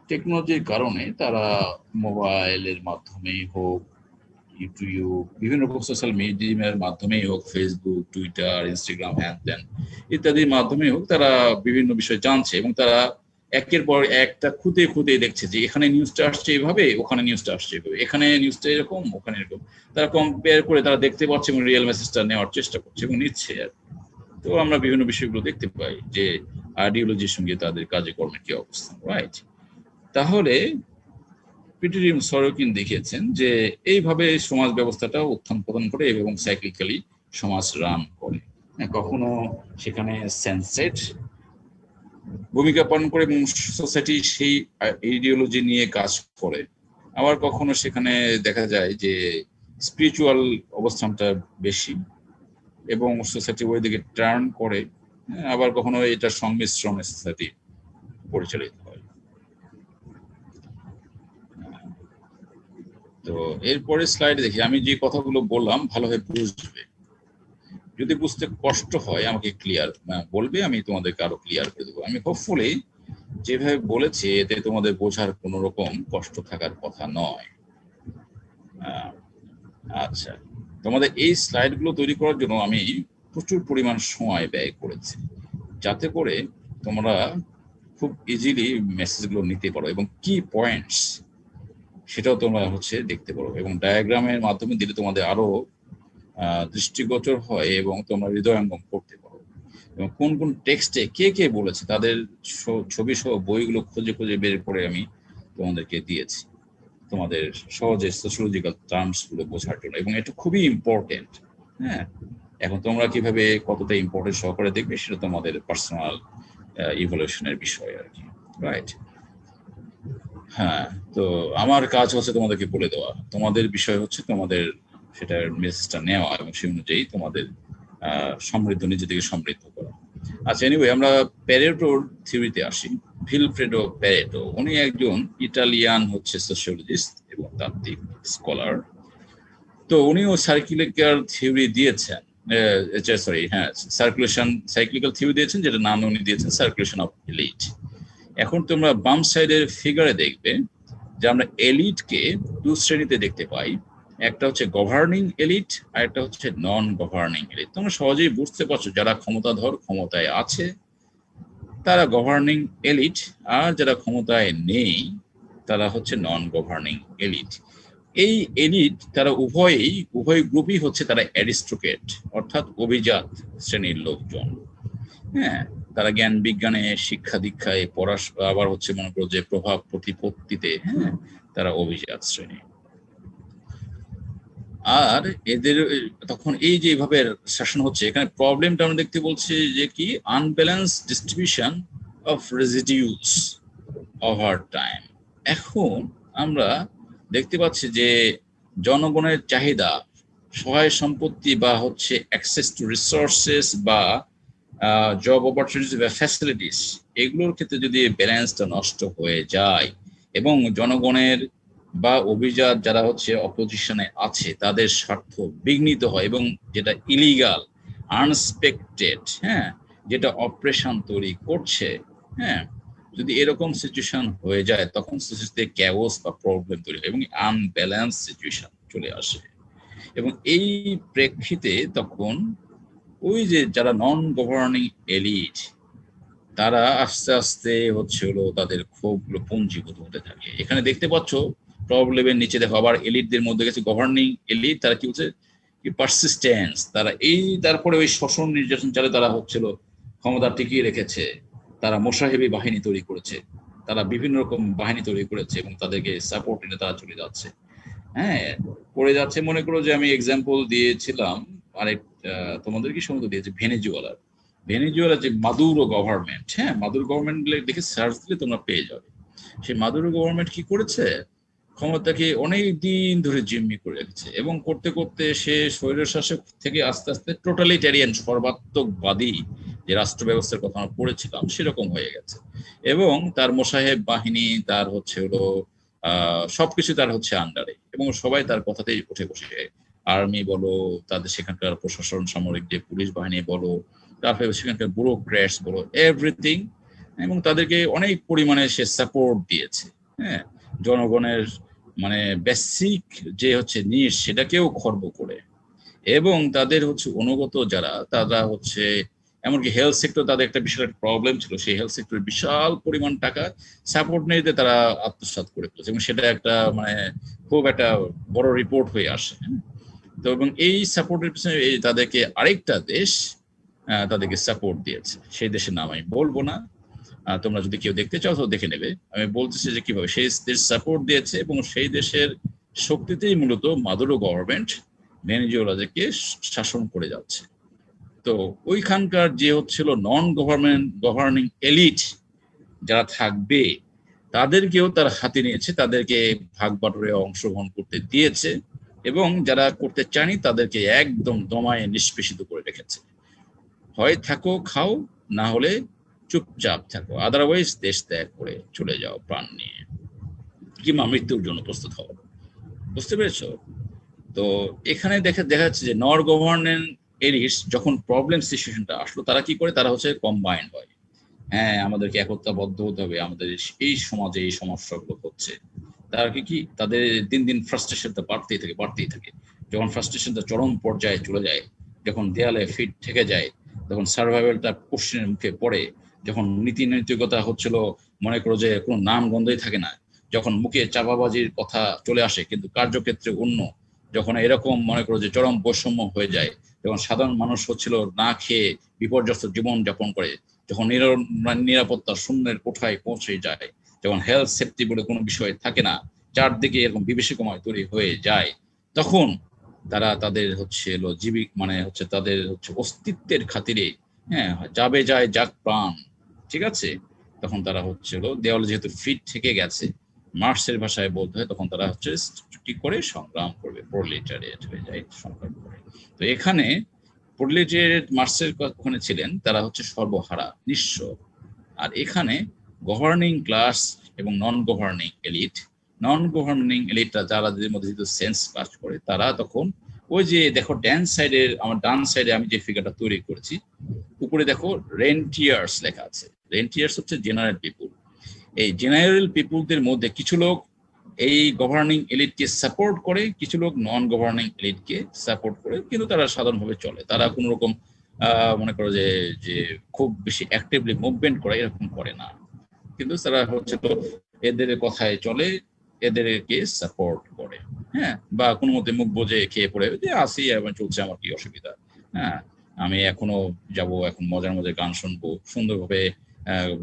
টেকনোলজির কারণে তারা মোবাইলের মাধ্যমেই হোক, ইউটিউব, বিভিন্ন রকম সোশ্যাল মিডিয়ার মাধ্যমেই হোক, ফেসবুক, টুইটার, ইনস্টাগ্রাম, হ্যান ত্যান ইত্যাদির মাধ্যমেই হোক, তারা বিভিন্ন বিষয় জানছে এবং তারা একের পর একটা খুঁতে দেখছে যে এখানে নিউজটা আসছে এইভাবে, ওখানে নিউজটা আসছে এইভাবে, এখানে নিউজটা এরকম, ওখানে এরকম। তারা কম্পেয়ার করে তারা দেখতে পাচ্ছে এবং রিয়েল মেসেজটা নেওয়ার চেষ্টা করছে এবং নিচ্ছে আর। তো আমরা বিভিন্ন বিষয়গুলো দেখতে পাই যে আইডিওলজির সঙ্গে তাদের কাজে কর্মের কি অবস্থান, রাইট? তাহলে পিটিরিম সরোকিন দেখিয়েছেন যে এইভাবে সমাজ ব্যবস্থাটা উত্থান পতন করে এবং সাইক্লিক্যালি সমাজ রান করে। কখনো সেখানে সেন্সেট ভূমিকা পালন করে এবং সোসাইটি সেই আইডিওলজি নিয়ে কাজ করে, আবার কখনো সেখানে দেখা যায় যে স্পিরিচুয়াল অবস্থানটা বেশি এবং সোসাইটি ওই দিকে টার্ন করে, আবার কখনো এটা সংমিশ্রণে সোসাইটি পরিচালিত হয়। তো এরপরে স্লাইড দেখি, আমি যে কথাগুলো বললাম ভালোভাবে বুঝবে, যদি বুঝতে কষ্ট হয় আমাকে ক্লিয়ার বলবে, আমি তোমাদেরকে আরো ক্লিয়ার করে দেবো। আমি হোপফুলি যেভাবে বলেছি এতে তোমাদের বোঝার কোনো রকম কষ্ট থাকার কথা নয়। আচ্ছা, তোমাদের এই স্লাইড গুলো তৈরি করার জন্য আমি প্রচুর পরিমাণ সময় ব্যয় করেছি, যাতে করে তোমরা খুব ইজিলি মেসেজগুলো নিতে পারো এবং কি পয়েন্টস সেটাও তোমরা হচ্ছে দেখতে পারো, এবং ডায়াগ্রামের মাধ্যমে দিলে তোমাদের আরো দৃষ্টিগোচর হয় এবং তোমরা হৃদয়ঙ্গম করতে পারো। এবং কোন কোন টেক্সটে কে বলেছে তাদের ছবি সহ বইগুলো খুঁজে বের করে আমি তোমাদেরকে দিয়েছি, তোমাদের সহজে সোশিওলজিক্যাল টার্মস গুলো বোঝার জন্য, এবং এটা খুবই ইম্পর্টেন্ট। হ্যাঁ, এখন তোমরা কিভাবে কতটা ইম্পর্টেন্ট সহকারে দেখবে সেটা তোমাদের পার্সোনাল ইভলিউশনের বিষয় আর কি, রাইট? হ্যাঁ, তো আমার কাজ হচ্ছে তোমাদেরকে বলে দেওয়া, তোমাদের বিষয় হচ্ছে তোমাদের সেটার মেসেজটা নেওয়া এবং সেই অনুযায়ী তোমাদের নিজেদেরকে সমৃদ্ধ করা। আচ্ছা, এনিওয়ে আমরা প্যারেটোর থিওরিতে আসি। ভিলফ্রেডো প্যারেটো, উনি একজন ইটালিয়ান হচ্ছে সোশিওলজিস্ট এবং তাত্ত্বিক স্কলার। তো উনিও সার্কুলার থিওরি দিয়েছেন, সাইক্লিক্যাল থিওরি দিয়েছেন, যেটা নাম উনি দিয়েছেন সার্কুলেশন অফ এলিট। এখন তোমরা বাম সাইডের ফিগারে দেখবে যে আমরা এলিটকে দু শ্রেণীতে দেখতে পাই, একটা হচ্ছে গভর্নিং এলিট আর একটা হচ্ছে নন গভর্নিং এলিট। তোমরা সহজেই বুঝতে পারছো যারা ক্ষমতাধর, ক্ষমতায় আছে তারা গভর্নিং এলিট, আর যারা ক্ষমতায় নেই তারা হচ্ছে নন গভর্নিং এলিট। এই এলিট তারা উভয় গ্রুপই হচ্ছে তারা অ্যারিস্টোক্রেট অর্থাৎ অভিজাত শ্রেণীর লোকজন। হ্যাঁ, তারা জ্ঞান বিজ্ঞানে, শিক্ষা দীক্ষায়, পড়াশোনা, আবার হচ্ছে মনে করো যে প্রভাব প্রতিপত্তিতে, হ্যাঁ, তারা অভিজাত শ্রেণী। আর এদের তখন এই যে এইভাবে শাসন হচ্ছে, এখানে প্রবলেমটা আমরা দেখতে বলছি যে কি unbalance distribution of residues over time. এখন আমরা দেখতে পাচ্ছি যে জনগণের চাহিদা, সহায় সম্পত্তি বা হচ্ছে অ্যাক্সেস টু রিসোর্সেস বা জব অপরচুনিটিস বা ফ্যাসিলিটিস, এগুলোর ক্ষেত্রে যদি ব্যালেন্সটা নষ্ট হয়ে যায় এবং জনগণের বা অভিজাত যারা হচ্ছে অপোজিশনে আছে তাদের স্বার্থ বিঘ্নিত হয় এবং যেটা ইলিগাল, আনএক্সপেক্টেড, হ্যাঁ, যেটা অপারেশন তৈরি করছে, হ্যাঁ, যদি এরকম সিচুয়েশন হয়ে যায় তখন সোসাইটিতে ক্যাওস বা প্রবলেম তৈরি হয় এবং আনব্যালেন্স সিচুয়েশন চলে আসে। এবং এই প্রেক্ষিতে তখন ওই যে যারা নন গভর্নিং এলিট তারা আস্তে আস্তে হচ্ছে হলো তাদের ক্ষোভগুলো পুঞ্জীভূত হতে থাকে। এখানে দেখতে পাচ্ছ প্রবলেমের নিচে দেখো আবার এলিটদের মধ্যে গেছে গভর্নিং এলিট, তারা কি হচ্ছে পারসিস্টেন্স, তারা এই তারপরে ওই শোষণ নির্যাতন চালে তারা হচ্ছিল ক্ষমতা টিকিয়ে রেখেছে, তারা মোসাহেবি বাহিনী তৈরি করেছে, তারা বিভিন্ন রকম বাহিনী তৈরি করেছে এবং তাদেরকে সাপোর্ট নিয়ে তারা চলে যাচ্ছে, হ্যাঁ, করে যাচ্ছে। মনে করো যে আমি এক্সাম্পল দিয়েছিলাম আরেক তোমাদের কি সম্ভবত দিয়েছে ভেনেজুয়েলা যে মাদুরো গভর্নমেন্ট, হ্যাঁ, মাদুরো গভর্নমেন্ট দেখে সার্চ দিলে তোমরা পেয়ে যাবে। সেই মাদুরো গভর্নমেন্ট কি করেছে, ক্ষমতাকে অনেক দিন ধরে জিম্মি করে রেখেছে এবং করতে করতে সে স্বৈরশাসক থেকে আস্তে আস্তে টোটালিটারিয়ান সর্বাত্মকবাদী যে রাষ্ট্র ব্যবস্থার কথা আমরা পড়েছিলাম সেরকম হয়ে গেছে এবং তার মোসাহেব বাহিনী তার হচ্ছে হলো সবকিছু তার হচ্ছে আন্ডারে এবং সবাই তার কথাতেই উঠে বসে, আর্মি বলো, তাদের সেখানকার প্রশাসন সামরিক যে পুলিশ বাহিনী বলো, তারপরে সেখানকার ব্যুরোক্র্যাটস বলো, এভরিথিং, এবং তাদেরকে অনেক পরিমাণে সে সাপোর্ট দিয়েছে, হ্যাঁ, জনগণের মানে বেসিক যে হচ্ছে নিড সেটাকেও খর্ব করে এবং তাদের হচ্ছে অনুগত যারা তারা হচ্ছে এমনকি হেলথ সেক্টর তাদের একটা বিশাল প্রবলেম ছিল, সেই হেলথ সেক্টরে বিশাল পরিমাণ টাকা সাপোর্ট নিতে তারা আত্মসাৎ করে ফেলেছে এবং সেটা একটা মানে খুব একটা বড় রিপোর্ট হয়ে আসে। তো এবং এই সাপোর্টের পিছনে তাদেরকে আরেকটা দেশ তাদেরকে সাপোর্ট দিয়েছে, সেই দেশের নাম আমি বলবো না, তোমরা যদি কেউ দেখতে চাও তো দেখে নেবে। আমি বলতেছি যে কিভাবে সেই দেশ সাপোর্ট দিয়েছে এবং সেই দেশের শক্তিতেই মূলত মাদুরো গভর্নমেন্ট ভেনেজুয়েলাকে শাসন করে যাচ্ছে। তো ওইখানকার যে হচ্ছিল নন গভর্নিং এলিট যারা থাকবে তাদেরকেও তারা হাতে নিয়েছে, তাদেরকে ভাগ বাটোরে অংশগ্রহণ করতে দিয়েছে এবং যারা করতে চায়নি তাদেরকে একদম দমায়ে নিষ্পেষিত করে রেখেছে। হয় থাকো খাও, না হলে চুপচাপ থাকো, আদারওয়াইজ দেশ ত্যাগ করে চলে যাও প্রাণ নিয়ে, কিংবা মৃত্যুর জন্য প্রস্তুত হও। বুঝতে পেরেছো? তো এখানে দেখা যাচ্ছে যে নন গভর্নিং এরিস যখন প্রবলেম সিচুয়েশনটা আসলো তারা কি করে, তারা হচ্ছে কম্বাইন্ড হয়, হ্যাঁ আমাদেরকে একতাবদ্ধ হতে হবে, আমাদের এই সমাজে এই সমস্যাগুলো হচ্ছে, তারা কি তাদের দিন দিন ফ্রাস্ট্রেশনটা বাড়তেই থাকে। যখন ফ্রাস্ট্রেশনটা চরম পর্যায়ে চলে যায়, যখন দেয়ালে ফিট থেকে যায়, যখন সার্ভাইভালটা কোশ্চেনের মুখে পড়ে, যখন নীতি নৈতিকতা হচ্ছিল মনে করো যে কোনো নাম গন্ধই থাকে না, যখন মুখে চাপাবাজির কথা চলে আসে কিন্তু কার্যক্ষেত্রে অন্য, যখন এরকম মনে করো যে চরম বৈষম্য হয়ে যায়, যখন সাধারণ মানুষ হচ্ছিল না খেয়ে বিপর্যস্ত জীবন যাপন করে, যখন নিরাপত্তা শূন্যের কোঠায় পৌঁছে যায়, যখন হেলথ সেফটি বলে কোনো বিষয় থাকে না, চারদিকে এরকম বিভীষিকাময় তৈরি হয়ে যায়, তখন তারা তাদের হচ্ছে জীবিক মানে হচ্ছে তাদের হচ্ছে অস্তিত্বের খাতিরে, হ্যাঁ, যাবে যায় যাক প্রাণ, ঠিক আছে, তখন তারা হচ্ছে দেওয়ালে যেহেতু ফিট থেকে গেছে, মার্কসের ভাষায় বলতে হয়, তখন তারা হচ্ছে কি করে সংগ্রাম করবে, প্রোলেটারিয়েট হয়ে যায় সংগ্রাম করে। তো এখানে প্রোলেটারিয়েট মার্কসের ওখানে ছিলেন, তারা হচ্ছে সর্বহারা নিঃস্ব, আর এখানে গভর্নিং ক্লাস এবং নন গভর্নিং এলিটটা যাদের মধ্যে যেহেতু সেন্স কাজ করে, তারা তখন ওই যে দেখো আমার ডান সাইডে আমি যে ফিগারটা তৈরি করেছি, উপরে দেখো রেন্টিয়ার্স লেখা আছে। রেন্টিয়ার্স হচ্ছে জেনারেল পিপুল। এই জেনারেল পিপুলদের মধ্যে কিছু লোক এই গভর্নিং এলিটকে সাপোর্ট করে, কিছু লোক নন গভর্নিং এলিটকে সাপোর্ট করে, কিন্তু তারা সাধারণভাবে চলে, তারা কোনো রকম মনে করো যে যে খুব বেশি অ্যাক্টিভলি মুভমেন্ট করে এরকম করে না, কিন্তু তারা হচ্ছে তো এদের কথায় চলে, এদেরকে সাপোর্ট করে, হ্যাঁ, বা কোনো মতে মুখ বোঝে খেয়ে পড়ে যে আসি এবং চলছে, আমার কি অসুবিধা, হ্যাঁ, আমি এখনো যাব, এখন মজার মজার গান শুনবো, সুন্দরভাবে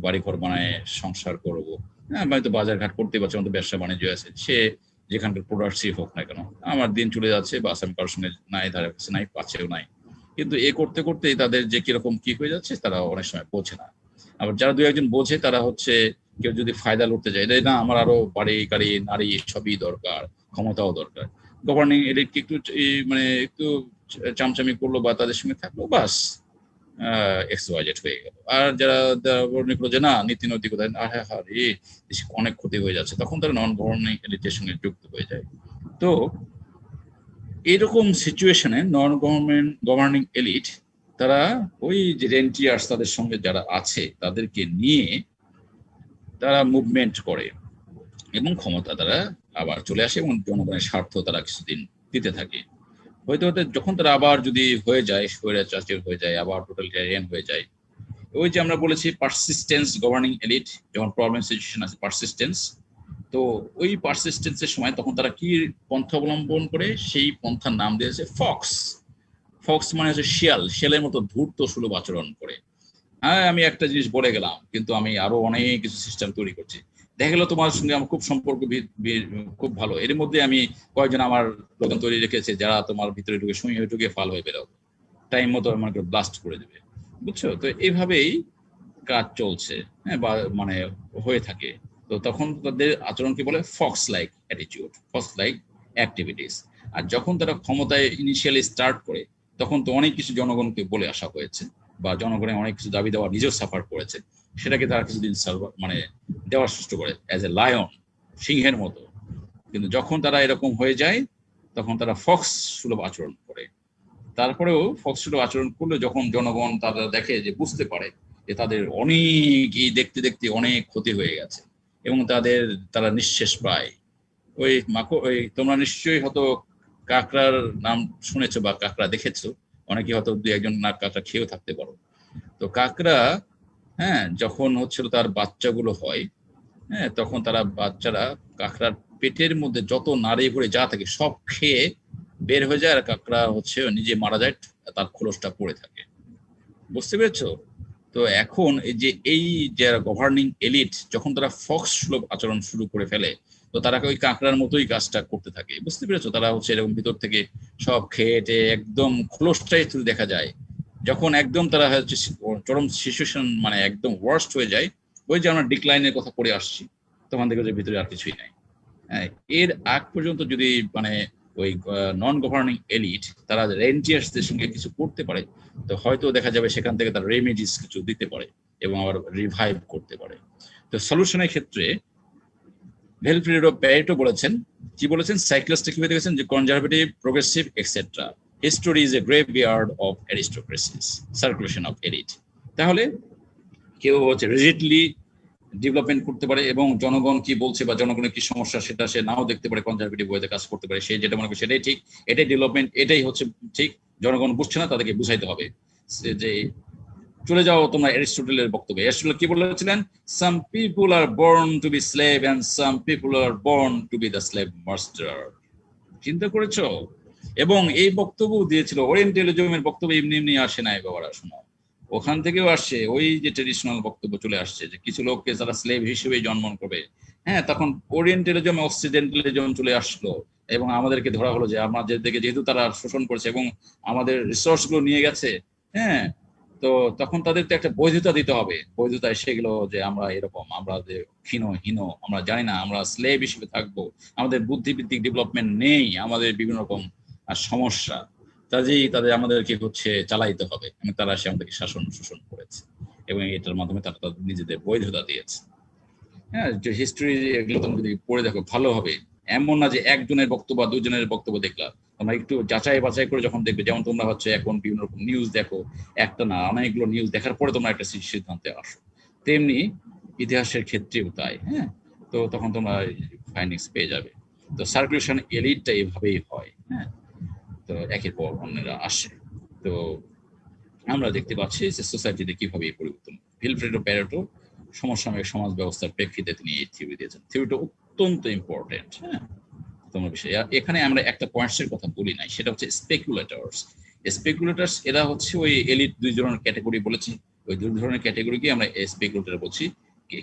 বাড়িঘর বানায় সংসার করবো, হ্যাঁ, আমি তো বাজার ঘাট করতে পারছি, আমাদের ব্যবসা বাণিজ্য আছে, সে যেখানকার প্রোডাক্টসই হোক না কেন, আমার দিন চলে যাচ্ছে, বাস আমি কারোর সঙ্গে নাই, ধারে কাছে নাই, পাচ্ছেও নাই, কিন্তু এ করতে করতেই তাদের যে কিরকম কি হয়ে যাচ্ছে তারা অনেক সময় বোঝে না। আবার যারা দুই একজন বোঝে তারা হচ্ছে কেউ যদি ফায়দা লড়তে যায়, না আমার আরো বাড়ি গাড়ি নারী সবই দরকার, ক্ষমতাও দরকার, গভর্নিং এলিটকে একটু মানে একটু চামচামি করলো বা তাদের সঙ্গে থাকলো, বাস XYZ হয়ে গেল। আর যারা মনে করলো যে না নীতি নৈতিকতা দেশে অনেক ক্ষতি হয়ে যাচ্ছে, তখন তারা নন গভর্নিং এলিটের সঙ্গে যুক্ত হয়ে যায়। তো এরকম সিচুয়েশনে নন গভর্নিং এলিট তারা ওই যে রেন্টিয়ার্স তাদের সঙ্গে যারা আছে তাদেরকে নিয়ে তারা মুভমেন্ট করে এবং ক্ষমতা তারা আবার চলে আসে এবং জনগণের স্বার্থ তারা কিছুদিন দিতে থাকে। হয়তো হয়তো যখন তারা আবার যদি হয়ে যায় স্বৈরাচার হয়ে যায়, আবার টোটালিটারিয়ান হয়ে যায়, ওই যে আমরা বলেছি পারসিস্টেন্স গভর্নিং এলিট, যখন প্রবলেম সিচুয়েশন আছে পারসিস্টেন্স, তো ওই পারসিস্টেন্সের সময় তখন তারা কি পন্থা অবলম্বন করে, সেই পন্থার নাম দিয়েছে ফক্স। ফক্স মানে হচ্ছে শিয়াল, শিয়ালের মতো ধূর্ত সুলভ আচরণ করে। হ্যাঁ, আমি একটা জিনিস বলে গেলাম কিন্তু আমি আরো অনেক কিছু সিস্টেম তৈরি করছি। দেখা গেলো তোমার সঙ্গে আমার খুব সম্পর্ক খুব ভালো, এর মধ্যে আমি কয়েকজন আমার লোকজন তৈরি রেখেছে যারা তোমার ভিতরে ঢুকে সুই হয়ে ঢুকে ফাল হয়ে বেরোবে, টাইম মতো আমাকে ব্লাস্ট করে দেবে, বুঝছো? তো এইভাবেই কাজ চলছে, হ্যাঁ, বা মানে হয়ে থাকে। তো তখন তাদের আচরণকে বলে fox like attitude, fox like activities. আর যখন তারা ক্ষমতায় ইনিশিয়ালি স্টার্ট করে তখন তো অনেক কিছু জনগণকে বলে আসা হয়েছে, বা জনগণের অনেক কিছু দাবি দেওয়া নিজেও সাফার করেছে, সেটাকে তারা কিছুদিন মানে দেওয়ার চেষ্টা করে অ্যাজ এ লায়ন, সিংহের মতো। কিন্তু যখন তারা এরকম হয়ে যায় তখন তারা ফক্স সুলভ আচরণ করে। তারপরেও ফক্স সুলভ আচরণ করলে যখন জনগণ তারা দেখে, যে বুঝতে পারে যে তাদের অনেক দেখতে দেখতে অনেক ক্ষতি হয়ে গেছে এবং তারা নিঃশেষ পায়। ওই তোমরা নিশ্চয়ই হয়তো কাঁকড়ার নাম শুনেছো বা কাঁকড়া দেখেছো, অনেকে হয়তো দুই একজন না কাঁকড়া খেয়েও থাকতে পারো। তো কাঁকড়া, হ্যাঁ, যখন হচ্ছিল তার বাচ্চাগুলো হয়, হ্যাঁ, তখন তারা বাচ্চারা কাঁকড়ার পেটের মধ্যে যত নাড়ি ভরে যা থাকে সব খেয়ে বের হয়ে যায়, আর কাঁকড়া হচ্ছে নিজে মারা যায়, তার খোলসটা পড়ে থাকে। বুঝতে পেরেছো? তো এখন এই যে গভর্নিং এলিট যখন তারা ফক্স সুলভ আচরণ শুরু করে ফেলে, তো তারা ওই কাঁকড়ার মতোই কাজটা করতে থাকে। বুঝতে পেরেছো? তারা হচ্ছে এরকম ভিতর থেকে সব খেয়ে একদম খোলসটাই শুধু দেখা যায়। যখন একদম তারা হচ্ছে চরম সিচুয়েশন, মানে একদম ওয়ার্স্ট হয়ে যায়, ওই যে আমরা ডিক্লাইনের কথা পড়ে আসছি, তখন দেখো যে ভিতরে আর কিছুই নাই। হ্যাঁ, এর আগ পর্যন্ত যদি মানে ওই নন গভর্নিং এলিট তারা রেন্টিয়ার্সদের সঙ্গে কিছু করতে পারে, তো হয়তো দেখা যাবে সেখান থেকে তারা রেমিডিস কিছু দিতে পারে এবং আবার রিভাইভ করতে পারে। তো সলিউশনের ক্ষেত্রে ভেলফ্রেডো প্যারেটো বলেছেন, কি বলেছেন, সাইক্লিস্টে কিভাবে দেখেছেন যে conservative, progressive etcetera, history is a graveyard of aristocracies, circulation of elite. তাহলে কেউ হচ্ছে রিজিডলি ডেভেলপমেন্ট করতে পারে এবং জনগণ কি বলছে বা জনগণের কি সমস্যা সেটা সে নাও দেখতে পারে, কনজারভেটিভ ওয়েতে কাজ করতে পারে, সে যেটা মনে করে সেটাই ঠিক, এটাই ডেভেলপমেন্ট, এটাই হচ্ছে ঠিক। জনগণ বুঝছে না, তাদেরকে বুঝাইতে হবে যে চলে যাও তোমরা অ্যারিস্টটলের বক্তব্যে। অ্যারিস্টটল কি বলেছিলেন? Some people are born to be slave and some people are born to be the slave master. চিন্তা করেছো? এবং এই বক্তব্য দিয়েছিল ওরিয়েন্টালিজমের বক্তব্য এমনি এমনি আসে নাই বাবারা, শোনো, ওখান থেকেও আসছে ওই যে ট্রেডিশনাল বক্তব্য চলে আসছে যে কিছু লোককে যারা স্লেভ হিসেবে জন্ম করবে। হ্যাঁ, তখন ওরিয়েন্টালিজম অক্সিডেন্টালিজম চলে আসলো এবং আমাদেরকে ধরা হলো যে আমাদেরকে যেহেতু তারা শোষণ করেছে এবং আমাদের রিসোর্স গুলো নিয়ে গেছে, হ্যাঁ, তো তখন তাদেরকে একটা বৈধতা দিতে হবে। বৈধতা এসে গেল যে আমরা এরকম, আমরা যে হীন, আমরা জানি না, আমরা স্লেভ হিসেবে থাকবো, আমাদের বুদ্ধিভিত্তিক ডেভেলপমেন্ট নেই, আমাদের বিভিন্ন রকম সমস্যা, কাজেই আমাদেরকে হচ্ছে চালাইতে হবে এবং তারা সে আমাদেরকে শোষণ করেছে এবং এটার মাধ্যমে তারা তাদের নিজেদের বৈধতা দিয়েছে। হ্যাঁ, যে হিস্ট্রি এগুলো তুমি যদি পড়ে দেখো ভালো হবে। এমন না যে একজনের বক্তব্য বা দুজনের বক্তব্য দেখলা, তোমরা একটু যাচাই বাছাই করে যখন দেখবে, যেমন তোমরা হচ্ছে এখন বিভিন্ন রকম নিউজ দেখো, একটা না অনেকগুলো নিউজ দেখার পরে তোমরা একটা সিদ্ধান্তে আসো, তেমনি ইতিহাসের ক্ষেত্রেও তাই। হ্যাঁ, তো তখন তোমরা ফাইন্ডিংস পেয়ে যাবে। তো সার্কুলেশন এলিটটা এভাবেই হয়। হ্যাঁ, তো একের পর অন্যরা আসে। তো আমরা দেখতে পাচ্ছি যে সোসাইটিতে কিভাবে এই পরিবর্তন। ভিলফ্রেডো প্যারেটো সমসাময়িক সমাজ ব্যবস্থার প্রেক্ষিতে তিনি এই থিওরি দিয়েছেন। থিওরিটা অত্যন্ত ইম্পর্টেন্ট। হ্যাঁ, তোমার বিষয় এখানে আমরা একটা পয়েন্টসের কথা বলি নাই, সেটা হচ্ছে স্পেকুলেটরস। স্পেকুলেটরস এরা হচ্ছে ওই এলিট দুই ধরনের ক্যাটাগরি বলেছি, ওই দুই ধরনের ক্যাটাগরিকে আমরা স্পেকুলেটর বলছি।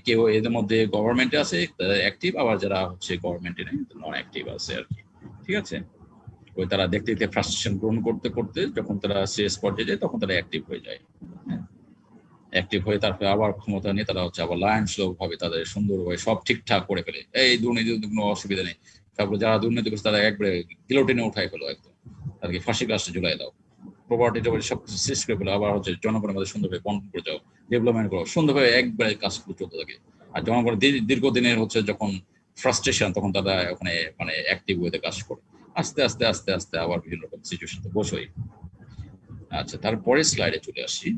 কেউ এদের মধ্যে গভর্নমেন্টে আছে অ্যাক্টিভ, আবার যারা হচ্ছে গভর্নমেন্টে নেই নন অ্যাক্টিভ আছে আর কি। ঠিক আছে, ওই তারা দেখতে দেখতে ফ্রাস্ট্রেশন গ্রহণ করতে করতে যখন তারা শেষ পর্যায়ে যায় তখন তারা অ্যাক্টিভ হয়ে যায়। অ্যাক্টিভ হয়ে তারপরে আবার ক্ষমতা নিয়ে তারা হচ্ছে আবার লায়ন স্লো ভাবে তাদের সুন্দরভাবে সব ঠিকঠাক করে ফেলে, এই দুর্নীতি কোনো অসুবিধা নেই। তারপরে যারা দুর্নীতি করছে তারা একবারে গিলোটিনে উঠাই ফেলো, একদম তাদেরকে ফাঁসি কাস্টে ঝুলাই দাও। প্রপার্টিটা সবকিছু শেষ করে ফেলো, আবার হচ্ছে জনগণের মধ্যে সুন্দরভাবে বন্টন করে যাও, ডেভেলপমেন্ট করো, সুন্দরভাবে একবারে কাজগুলো চলতে থাকে। আর জনগণের দীর্ঘদিনের হচ্ছে যখন ফ্রাস্ট্রেশন, তখন তারা ওখানে মানে অ্যাক্টিভ ওয়েতে কাজ করে। আস্তে আস্তে আস্তে আস্তে আবার বিভিন্ন রকম সিচুয়েশন তো বসোই। আচ্ছা, তারপরে স্লাইডে চলে আসি।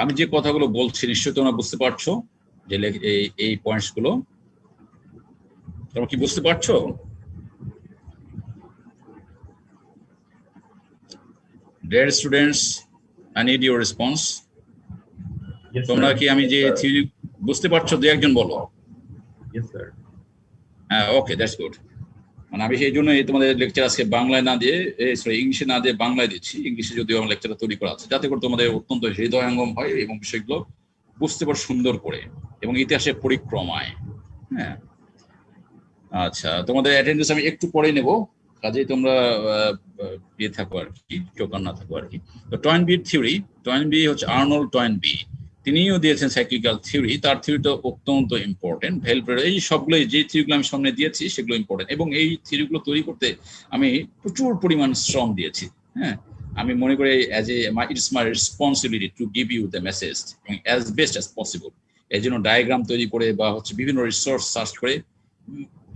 আমি যে কথাগুলো বলছি নিশ্চয়ই তোমরা বুঝতে পারছো, যে এই পয়েন্টস গুলো তোমরা কি বুঝতে পারছো? Dear students, I need your response. Yes, তোমরা sir. কি আমি যে থিওরি বুঝতে পারছো? দু একজন বলো। Yes, sir. হ্যাঁ, ওকে, দ্যাটস গুড। মানে আমি সেই জন্য তোমাদের লেকচার আজকে বাংলায় না দিয়ে, সরি ইংলিশে না দিয়ে বাংলায় দিচ্ছি। ইংলিশে যদিও আমার লেকচারটা তৈরি করা আছে, যাতে করে তোমাদের অত্যন্ত হৃদয়ঙ্গম হয় এবং বিষয়গুলো বুঝতে পারো সুন্দর করে, এবং ইতিহাসের পরিক্রমায়। হ্যাঁ, আচ্ছা, তোমাদের অ্যাটেন্ডেন্স আমি একটু পরে নেব, কাজেই তোমরা ইয়ে থাকো আর কি, টোকান না থাকো আর কি। তো টয়েনবির থিওরি, টয়েনবি হচ্ছে আর্নল্ড টয়েনবি, তিনিও দিয়েছেন সাইক্লিক্যাল থিওরি। তার থিওরিটা অত্যন্ত ইম্পর্টেন্ট। এই সবগুলো যে থিওরিগুলো আমি সামনে দিয়েছি সেগুলো ইম্পর্টেন্ট, এবং এই থিওরিগুলো তৈরি করতে আমি প্রচুর পরিমাণ শ্রম দিয়েছি। হ্যাঁ, আমি মনে করি it's my responsibility to give you the message as best as possible. এই জন্য ডায়াগ্রাম তৈরি করে বা হচ্ছে বিভিন্ন রিসোর্স সার্চ করে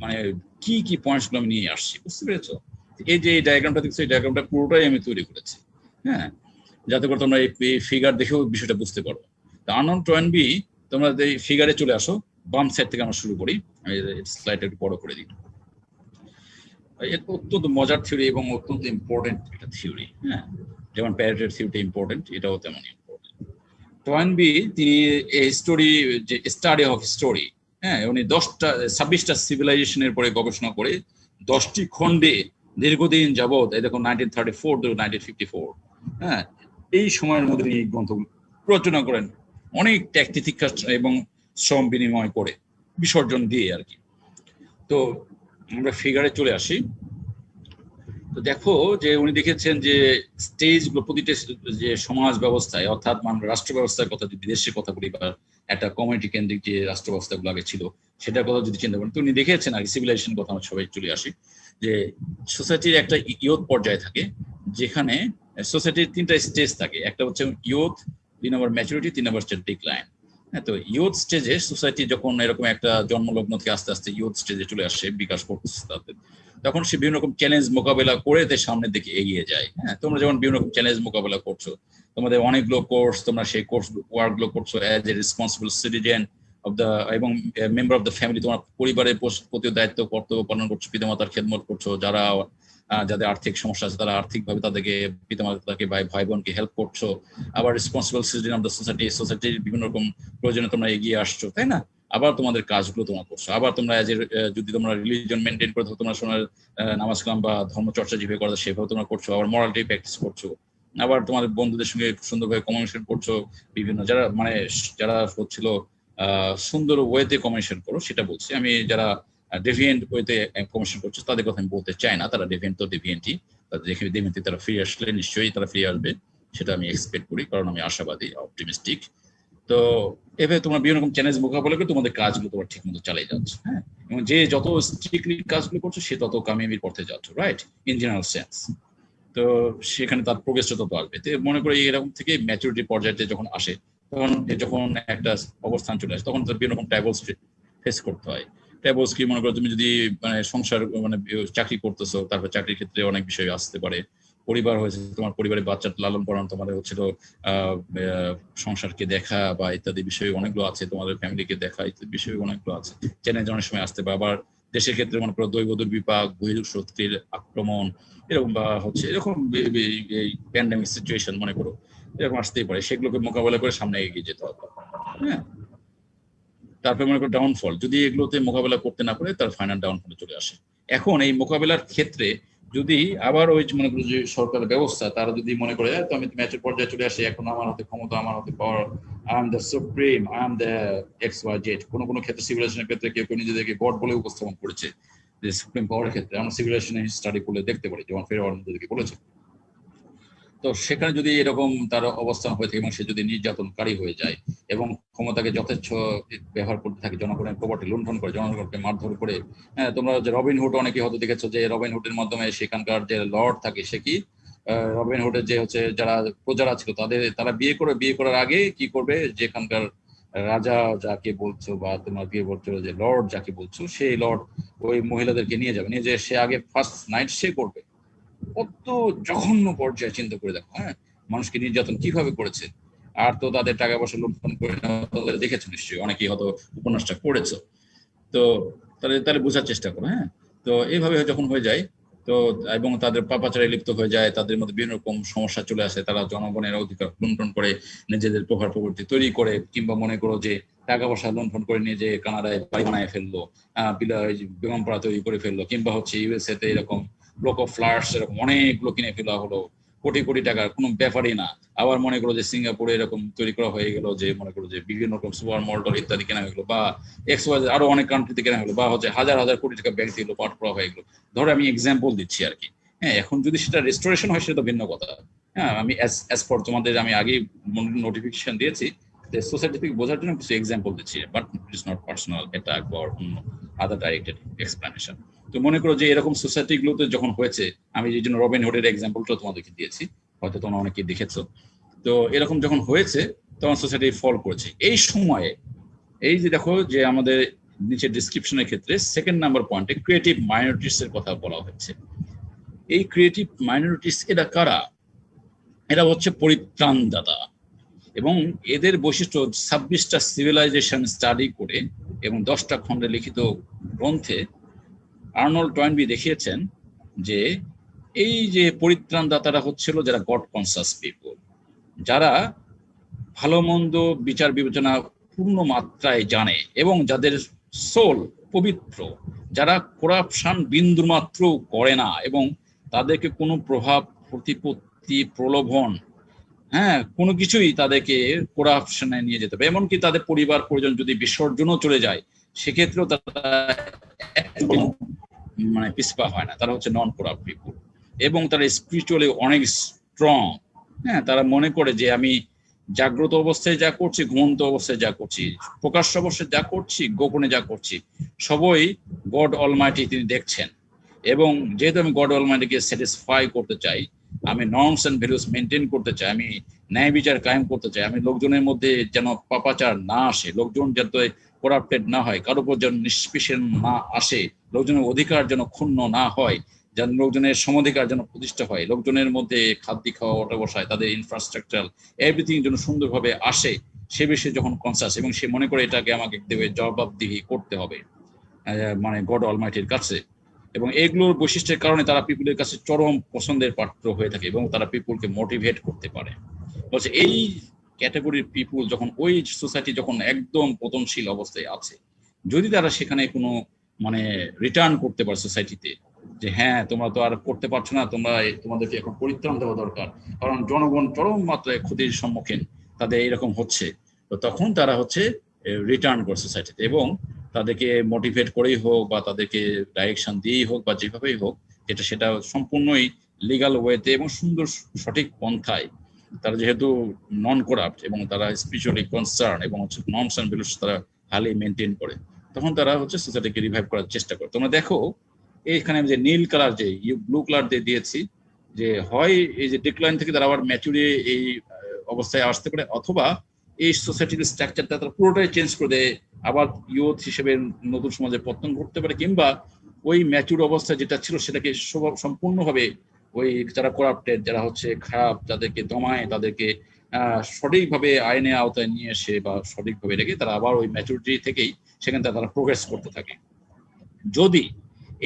মানে কি কি পয়েন্টস গুলো আমি নিয়ে আসছি, বুঝতে পেরেছো? এই যে ডায়াগ্রামটা দেখছো, এই ডায়াগ্রামটা পুরোটাই আমি তৈরি করেছি। হ্যাঁ, যাতে করে তোমরা এই ফিগার দেখেও বিষয়টা বুঝতে পারো। আর্নল্ড টয়েনবি, তোমরা এই ফিগারে চলে আসো, বাম সাইড থেকে আমরা শুরু করি। আমি স্লাইডটা একটু বড় করে দিই। অত্যন্ত মজার থিওরি এবং অত্যন্ত ইম্পর্টেন্ট একটা থিওরি। হ্যাঁ, যেমন প্যারেটোর থিওরিটা ইম্পর্টেন্ট, এটাও তেমন ইম্পর্টেন্ট। টয়েনবি তিনি স্টোরি, যে স্টাডি অফ স্টোরি, হ্যাঁ, উনি 26টা সিভিলাইজেশনের পরে গবেষণা করে 10টি খণ্ডে দীর্ঘদিন যাবৎ, এই দেখো 1934 to 1954, হ্যাঁ, এই সময়ের মধ্যে এই গ্রন্থগুলো রচনা করেন, অনেক ত্যাগ তিতিক্ষা এবং শ্রম বিনিময় করে, বিসর্জন দিয়ে আর কি। তো আমরা ফিগারে চলে আসি। তো দেখো যে উনি দেখেছেন যে স্টেজগুলো, প্রতিটা যে সমাজ ব্যবস্থায়, অর্থাৎ মানে রাষ্ট্র ব্যবস্থার কথা, যদি দেশের কথা বলি বা একটা কমিউনিটি কেন্দ্রিক যে রাষ্ট্র ব্যবস্থাগুলো আগে ছিল সেটার কথা যদি চিন্তা করেন, তো উনি দেখেছেন আর সিভিলাইজেশন কথা আমরা সবাই চলে আসি, যে সোসাইটির একটা ইয়ুথ পর্যায়ে থাকে, যেখানে সোসাইটির 3টা স্টেজ থাকে। একটা হচ্ছে ইয়ুথ, 2 নম্বর ম্যাচুরিটি, 3 নম্বর হচ্ছে ডিক্লাইন। হ্যাঁ, তো ইয়ুথ স্টেজে সোসাইটি যখন এরকম একটা জন্মলগ্ন থেকে আস্তে আস্তে ইয়ুথ স্টেজে চলে আসে, বিকাশ করতেছে তাদের, তখন সে বিভিন্ন রকম চ্যালেঞ্জ মোকাবেলা করে সামনের দিকে এগিয়ে যায়। হ্যাঁ, তোমরা যেমন বিভিন্ন রকম চ্যালেঞ্জ মোকাবেলা করছো, তোমাদের অনেকগুলো কোর্স, তোমরা সেই কোর্স ওয়ার্ক গুলো করছো as a responsible citizen of the, এবং মেম্বার অফ দ্য ফ্যামিলি, তোমার পরিবারের প্রতি দায়িত্ব কর্তব্য পালন করছো, পিতামাতার খেদমত করছো, যাদের আর্থিক সমস্যা আছে তারা আর্থিকভাবে তাদেরকে, পিতামাতাকে বা ভাই বোনকে হেল্প করছো, আবার রেসপন্সিবল সিটিজেন অফ দ্য সোসাইটির বিভিন্ন রকম প্রয়োজনে তোমরা এগিয়ে আসছো, তাই না? আবার তোমাদের কাজগুলো তোমরা করছো, আবার তোমরা যদি তোমরা রিলিজন মেনটেন করে থাকো, তোমরা সোনার নামাজ কালাম বা ধর্মচর্চা যেভাবে করা সেভাবে তোমরা করছো, আবার মরালিটি প্র্যাকটিস করছো, আবার তোমাদের বন্ধুদের সঙ্গে সুন্দরভাবে কমিউনিকেশন করছো, বিভিন্ন যারা হচ্ছিল সুন্দর ওয়েতে কমিউনিকেশন করো, সেটা বলছি আমি। যারা ডেভিয়েন্ট ওয়েতে কমিউনিকেশন করছো তাদের কথা আমি বলতে চাই না, তারা ডেভিয়েন্ট তো ডেভিয়েন্টই, তাদের ডেভিয়েন্টই তারা ফিরে আসলে নিশ্চয়ই তারা ফিরে আসবে, সেটা আমি এক্সপেক্ট করি, কারণ আমি আশাবাদী, অপটিমিস্টিক। তো এভাবে তোমরা বিভিন্ন রকম চ্যালেঞ্জ মোকাবেলা করে তোমাদের কাজগুলো তোমরা ঠিক মতো চালিয়ে যাচ্ছ। হ্যাঁ, এবং যে যত স্ট্রিক্টলি কাজগুলো করছো সে তত কামিয়াবির পথে যাচ্ছ, রাইট, ইন জেনারেল সেন্স। তো সেখানে তার প্রোগ্রেসটা তত আসবে। তো মনে করি এরকম থেকে ম্যাচুরিটি পর্যায়ে যখন আসে, যখন একটা অবস্থান চলে আসে, তখন বিভিন্ন রকম ট্রাইবলস ফেস করতে হয়। ট্রাইবলস কি মনে করো, তুমি যদি মানে সংসার মানে চাকরি করতেছো, তারপর চাকরির ক্ষেত্রে অনেক বিষয় আসতে পারে, পরিবার হয়েছে, তোমার পরিবারের বাচ্চা লালন পালন, তোমাদের হচ্ছিল সংসারকে দেখা বা ইত্যাদি বিষয় অনেকগুলো আছে, তোমাদের ফ্যামিলিকে দেখা ইত্যাদি বিষয় অনেকগুলো আছে, চ্যালেঞ্জ অনেক সময় আসতে পারে। আবার দেশের ক্ষেত্রে মনে করো দৈব দুর্বিপাক, বহিঃশক্তির আক্রমণ, এরকম বা হচ্ছে এরকম এই প্যান্ডেমিক সিচুয়েশন মনে করো এরকম আসতেই পারে, সেগুলোকে মোকাবেলা করে সামনে এগিয়ে যেতে হবে। হ্যাঁ, তারপরে মনে করো ডাউনফল, যদি এগুলোতে মোকাবেলা করতে না পারে তার ফাইনাল ডাউনফলে চলে আসে। এখন এই মোকাবেলার ক্ষেত্রে যদি আবার ওই মনে করো যে সরকারের ব্যবস্থা, তারা যদি মনে করে তো আমি ম্যাচের পর্যায়ে চলে আসি, এখন আমার হাতে ক্ষমতা, আমার হাতে power, I am the supreme, I am the X Y Z, কোনো ক্ষেত্রে সিভিলাইজেশনের ক্ষেত্রে কেউ নিজেদেরকে গড বলে উপস্থাপন করেছে, যে সুপ্রিম পাওয়ারের ক্ষেত্রে আমরা সিভিলাইজেশন স্টাডি করলে দেখতে পারি, যেমন ফেরাওয়ার নিজেদেরকে বলেছে। তো তো সেখানে যদি এরকম তার অবস্থান হয়ে থাকে এবং সে যদি নির্যাতনকারী হয়ে যায় এবং ক্ষমতাকে যথেচ্ছ ব্যবহার করতে থাকে, জনগণের প্রপার্টি লুণ্ঠন করে, জনগণকে মারধর করে, হ্যাঁ, তোমরা যে রবিনহুড অনেকে হয়তো দেখেছো যে রবিনহুডের মাধ্যমে সেখানকার যে লর্ড থাকে সে কি রবিনহুডের যে হচ্ছে যারা প্রজারা ছিল তারা বিয়ে করার আগে কি করবে, যেখানকার রাজা যাকে বলছো বা তোমার বিয়ে বলছো যে লর্ড যাকে বলছো সেই লর্ড ওই মহিলাদেরকে নিয়ে যাবে, নিয়ে যে সে আগে ফার্স্ট নাইট সে করবে। কত জঘন্য পর্যায়ে চিন্তা করে দেখো, হ্যাঁ, মানুষকে নির্যাতন কিভাবে করেছে। আর তো তাদের টাকা পয়সা লুণ্ঠন করে দেখেছো নিশ্চয়ই, অনেকেই হয়তো উপন্যাসটা পড়েছো। তো তাহলে বোঝার চেষ্টা করো। হ্যাঁ, তো এইভাবে যখন হয়ে যায় তো এবং তাদের পাপাচারে লিপ্ত হয়ে যায়, তাদের মধ্যে বিভিন্ন রকম সমস্যা চলে আসে, তারা জনগণের অধিকার লুণ্ঠন করে নিজেদের প্রভাব প্রবৃত্তি তৈরি করে, কিংবা মনে করো যে টাকা পয়সা লুণ্ঠন করে নিয়ে যে কানাডায় বাড়ি বানায় ফেললো, বিমানপাড়া তৈরি করে ফেললো, কিংবা হচ্ছে ইউএসএ তে এরকম ব্লক অফ ফ্ল্যাটস এরকম অনেকগুলো কিনে ফেলা হলো, কোটি কোটি টাকার, কোনো ব্যাপারই না। আবার মনে করো যে সিঙ্গাপুরে এরকম তৈরি করা হয়ে গেল, যে মনে করো যে বিভিন্ন রকম সুপার মল টল ইত্যাদি কেনা হয়ে গেলো, বা আরো অনেক কান্ট্রিতে কেনা হলো, বা হচ্ছে হাজার হাজার কোটি টাকা ব্যাংক থেকে পাঠ করা হয়ে গেলো। ধরো আমি এক্সাম্পল দিচ্ছি আর কি। হ্যাঁ, এখন যদি সেটা রেস্টোরেশন হয় সেটা তো ভিন্ন কথা। হ্যাঁ, আমি অ্যাজ ফর তোমাদের আমি আগে নোটিফিকেশন দিয়েছি যে সোসাইটি থেকে বোঝার জন্য কিছু এক্সাম্পল দিচ্ছি, but it is not personal attack বা অন্য আদার ডাইরেক্টেড এক্সপ্লেনেশন। তো মনে করো যে এরকম সোসাইটি গুলোতে যখন হয়েছে, আমি যে জন্য রবিনহুডের এক্সাম্পলটা তোমাদেরকে দিয়েছি, হয়তো তোমরা অনেকেই দেখেছো। তো এরকম যখন হয়েছে তখন সোসাইটি ফল করেছে। এই সময়ে এই যে দেখো যে আমাদের নিচে ডিসক্রিপশনের ক্ষেত্রে সেকেন্ড নাম্বার পয়েন্টে ক্রিয়েটিভ মাইনরিটিস এর কথা বলা হয়েছে। এই ক্রিয়েটিভ মাইনরিটিস এরা কারা? এরা হচ্ছে পরিত্রাণদাতা, এবং এদের বৈশিষ্ট্য 26টা সিভিলাইজেশন স্টাডি করে এবং 10টা খণ্ডে লিখিত গ্রন্থে আর্নল্ড টয়েনবি দেখিয়েছেন যে এই যে পরিত্রাণদাতারা হচ্ছিল যারা গড কনসাস পিপল, যারা ভালো মন্দ বিচার বিবেচনা পূর্ণ মাত্রায় জানে এবং যাদের সোল পবিত্র, যারা করাপশন বিন্দুমাত্র করে না এবং তাদেরকে কোনো প্রভাব প্রতিপত্তি প্রলোভন, হ্যাঁ, কোনো কিছুই তাদেরকে করাপশনে নিয়ে যেতে হবে। এমনকি তাদের পরিবার পরিজন যদি বিসর্জনও চলে যায় সেক্ষেত্রেও তারা মানে পিছপা হয় না, তারা হচ্ছে নন করাপ্ট পিপল। এবং তারা স্পিরিচুয়ালি অনেক স্ট্রং। হ্যাঁ, তারা মনে করে যে আমি জাগ্রত অবস্থায় যা করছি, ঘুমন্ত অবস্থায় যা করছি, প্রকাশ্য অবস্থায় যা করছি, গোপনে যা করছি, সবই গড অলমাইটি তিনি দেখছেন। এবং যেহেতু আমি গড অলমাইটিকে স্যাটিসফাই করতে চাই, আমি নর্মস এন্ড ভ্যালুস মেনটেন করতে চাই, আমি ন্যায় বিচার কায়েম করতে চাই, আমি লোকজনের মধ্যে যেন পাপাচার না আসে, লোকজন যাতে করাপ্টেড না হয়, কারোর উপর যেন নিষ্পেষণ না আসে, লোকজনের অধিকার যেন ক্ষুণ্ণ না হয়, যেন লোকজনের সমধিকার যেন প্রতিষ্ঠা হয়, লোকজনের মধ্যে খাদ্য খাওয়া ওটা বসায়, তাদের ইনফ্রাস্ট্রাকচার এভরিথিং যেন সুন্দরভাবে আসে, সে বিষয়ে যখন কনসাস এবং সে মনে করে এটাকে আমাকে দেবে জবাবদিহি করতে হবে মানে গড অলমাইটির কাছে, এবং এগুলোর বৈশিষ্ট্যের কারণে তারা পিপুলের কাছে চরম পছন্দের পাত্র হয়ে থাকে এবং তারা পিপুলকে মোটিভেট করতে পারে। বলছে এই ক্যাটাগরির পিপুল যখন ওই সোসাইটি যখন একদম পতনশীল অবস্থায় আছে, যদি তারা সেখানে কোনো মানে রিটার্ন করতে পারে সোসাইটিতে, যে হ্যাঁ তোমরা তো আর করতে পারছো না, তোমাদেরকে এখন পরিত্রাণ দেওয়া দরকার, কারণ জনগণ চরম মাত্রায় ক্ষতির সম্মুখীন তাদের এরকম হচ্ছে, তো তখন তারা হচ্ছে রিটার্ন করে সোসাইটিতে, এবং তাদেরকে মোটিভেট করেই হোক বা তাদেরকে ডাইরেকশন দিয়েই হোক বা যেভাবেই হোক, সেটা সম্পূর্ণই লিগাল ওয়েতে এবং সুন্দর সঠিক পন্থায়, তারা যেহেতু নন করাপ্ট এবং তারা স্পিরিচুয়ালি কনসার্ন এবং হচ্ছে নর্মস এন্ড ভ্যালুস তারা হাইলি মেনটেন করে, তখন তারা হচ্ছে সোসাইটিকে রিভাইভ করার চেষ্টা করে। তোমরা দেখো এইখানে যে নীল কালার যে ব্লু কালার দিয়ে দিয়েছি, যে হয় এই যে ডিক্লাইন থেকে তারা আবার ম্যাচুরে এই অবস্থায় আসতে পারে, অথবা এই সোসাইটির স্ট্রাকচারটা তারা পুরোটাই চেঞ্জ করে দেয়, আবার ইউথ হিসেবে নতুন সমাজে পতন ঘটতে পারে, কিংবা ওই ম্যাচুর অবস্থা যেটা ছিল সেটাকে সম্পূর্ণভাবে ওই যারা করাপ্টেড, যারা হচ্ছে খারাপ, তাদেরকে দমায়, তাদেরকে সঠিকভাবে আইনের আওতায় নিয়ে এসে বা সঠিকভাবে রেখে তারা আবার ওই ম্যাচুরিটি থেকেই সেখানে তারা প্রোগ্রেস করতে থাকে। যদি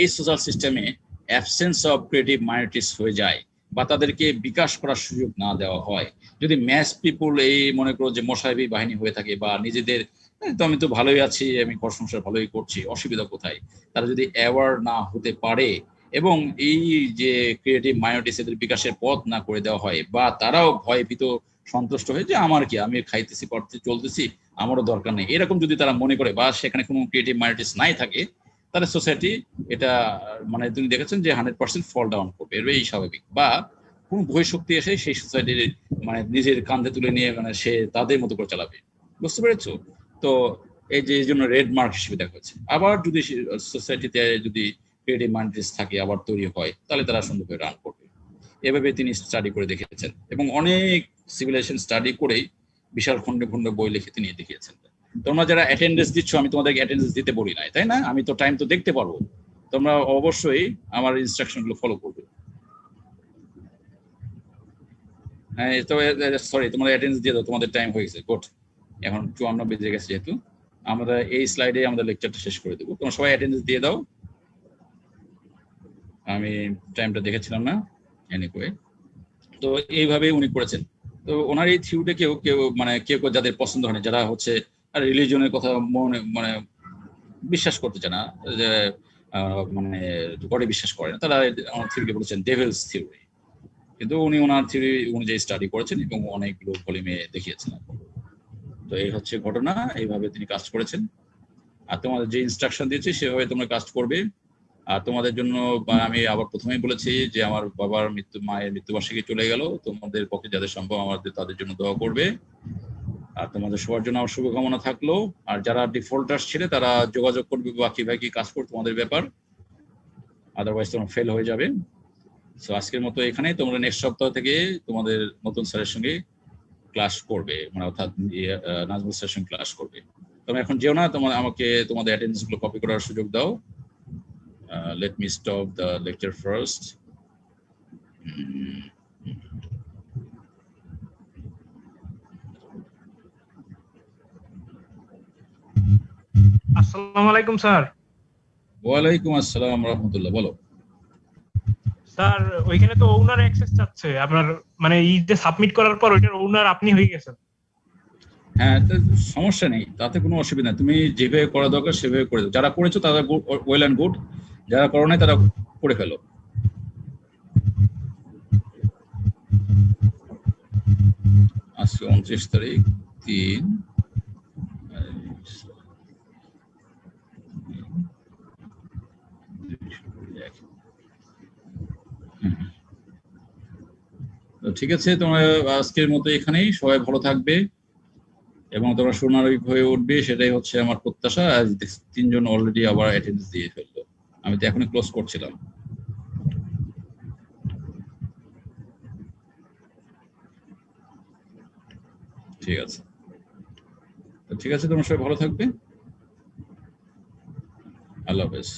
এই সোশ্যাল সিস্টেমে অ্যাবসেন্স অফ ক্রিয়েটিভ মাইনরিটিস হয়ে যায় বা তাদেরকে বিকাশ করার সুযোগ না দেওয়া হয়, যদি ম্যাস পিপুল এই মনে করো যে মোসাহেবি বাহিনী হয়ে থাকে বা নিজেদের তো আমি তো ভালোই আছি, আমি ঘর সংসার ভালোই করছি, অসুবিধা কোথায়, তারা যদি অ্যাওয়ার না হতে পারে এবং এই যে ক্রিয়েটিভ মাইনরিটিস এদের বিকাশের পথ না করে দেওয়া হয়, বা তারাও ভয়ভীত সন্তুষ্ট হয়ে যে আমার কি, আমি খাইতেছি পড়তে চলতেছি, আমারও দরকার নেই, এরকম যদি তারা মনে করে বা সেখানে কোনো ক্রিয়েটিভ মাইনরিটিস নাই থাকে, তাহলে সোসাইটি এটা মানে তুমি দেখেছেন যে 100% ফল ডাউন করবে, এই স্বাভাবিক। বা কোন বহিঃশক্তি এসে সেই সোসাইটির মানে নিজের কাঁধে তুলে নিয়ে মানে সে তাদের মতো করে চালাবে, বুঝতে পেরেছো? তো এই যে এই জন্য রেড মার্ক হিসেবে দেখা হচ্ছে। আবার যদি সোসাইটিতে যদি ক্রিয়েটিভ মাইন্ডস থাকে আবার তৈরি হয়, তাহলে তারা সুন্দরভাবে রান করবে। এভাবে তিনি স্টাডি করে দেখিয়েছেন এবং অনেক সিভিলাইজেশন স্টাডি করেই বিশাল খন্ডে খন্ডে বই লিখে তিনি দেখিয়েছেন। তোমরা যারা অ্যাটেন্ডেন্স দিচ্ছ, আমি তোমাদেরকে অ্যাটেন্ডেন্স দিতে বলি নাই, তাই না? আমি তো টাইম তো দেখতে পারবো, তোমরা অবশ্যই আমার ইনস্ট্রাকশন গুলো ফলো করবে। হ্যাঁ, তো সরি, তোমরা অ্যাটেন্ডেন্স দিয়ে দাও, তোমাদের টাইম হয়ে গেছে। গুড, এখন 54 বেজে গেছে, যেহেতু আমরা এই স্লাইডে আমাদের লেকচারটা শেষ করে দেবো। তোমরা সবাই অ্যাটেন্ডেন্স দিয়ে দাও। আমি টাইমটা দেখেছিলাম না, এনিওয়ে। তো এইভাবে উনি করেছেন। তো ওনার এই থিওরিটা কেউ কেউ মানে কেউ কেউ যাদের পছন্দ হয় না, যারা হচ্ছে রিলিজনের কথা মানে বিশ্বাস করতে চায় না, যে মানে গডে বিশ্বাস করে না, তারা আমার থিওরিকে বলেছেন ডেভিলস থিওরি। কিন্তু উনি ওনার থিওরি অনুযায়ী স্টাডি করেছেন এবং অনেকগুলো ভলিউমে দেখিয়েছেন। তো এই হচ্ছে ঘটনা, এইভাবে তিনি কাজ করেছেন। আর তোমাদের যে ইনস্ট্রাকশন দিয়েছি সেভাবে তোমরা কাজ করবে। আর তোমাদের জন্য আমি আবার প্রথমেই বলেছি যে আমার বাবার মায়ের মৃত্যুবার্ষিকী চলে গেল, তোমাদের পক্ষে যাদের সম্ভব আমাদের তাদের জন্য দোয়া করবে। আর তোমাদের সবার জন্য আমার শুভকামনা থাকলো। আর যারা ডিফল্টার্স ছিল তারা যোগাযোগ করবে বা কিভাবে কি কাজ করবে তোমাদের ব্যাপার, আদারওয়াইজ তোমরা ফেল হয়ে যাবে। সো আজকের মতো এখানেই, তোমরা নেক্সট সপ্তাহ থেকে তোমাদের নতুন স্যারের সঙ্গে ক্লাস করবে, মানে অর্থাৎ নাজমুল স্যারের সঙ্গে ক্লাস করবে। তোমরা এখন যেও না, তোমরা আমাকে তোমাদের অ্যাটেন্ডেন্স গুলো কপি করার সুযোগ দাও। Let me stop the lecture first. আসসালামু আলাইকুম স্যার। ওয়ালাইকুম আসসালাম রাহমাতুল্লাহ, বলো। স্যার ওইখানে তো ওনার অ্যাক্সেস চাচ্ছে আপনার, মানে এই যে সাবমিট করার পর ওইটার ওনার আপনি হয়ে গেছেন। হ্যাঁ, সমস্যা নেই, তাতে কোনো অসুবিধা নেই। তুমি যেভাবে করা দরকার সেভাবে করে দাও। যারা করেছো তারা ওয়েল অ্যান্ড গুড, যারা করো নাই তারা করে ফেলো। আজকে 29 তারিখ 3। ঠিক আছে, তোমরা আজকের মতো এখানেই, সবাই ভালো থাকবে এবং তোমরা সুনাগরিক হয়ে উঠবে, সেটাই হচ্ছে আমার প্রত্যাশা। আজ 3 জন অলরেডি আবার অ্যাটেন্ডেন্স দিয়ে ফেললো, আমি তো এখনই ক্লোজ করছিলাম। ঠিক আছে, ঠিক আছে, তোমরা সবাই ভালো থাকবে। আল্লাহ হাফেজ।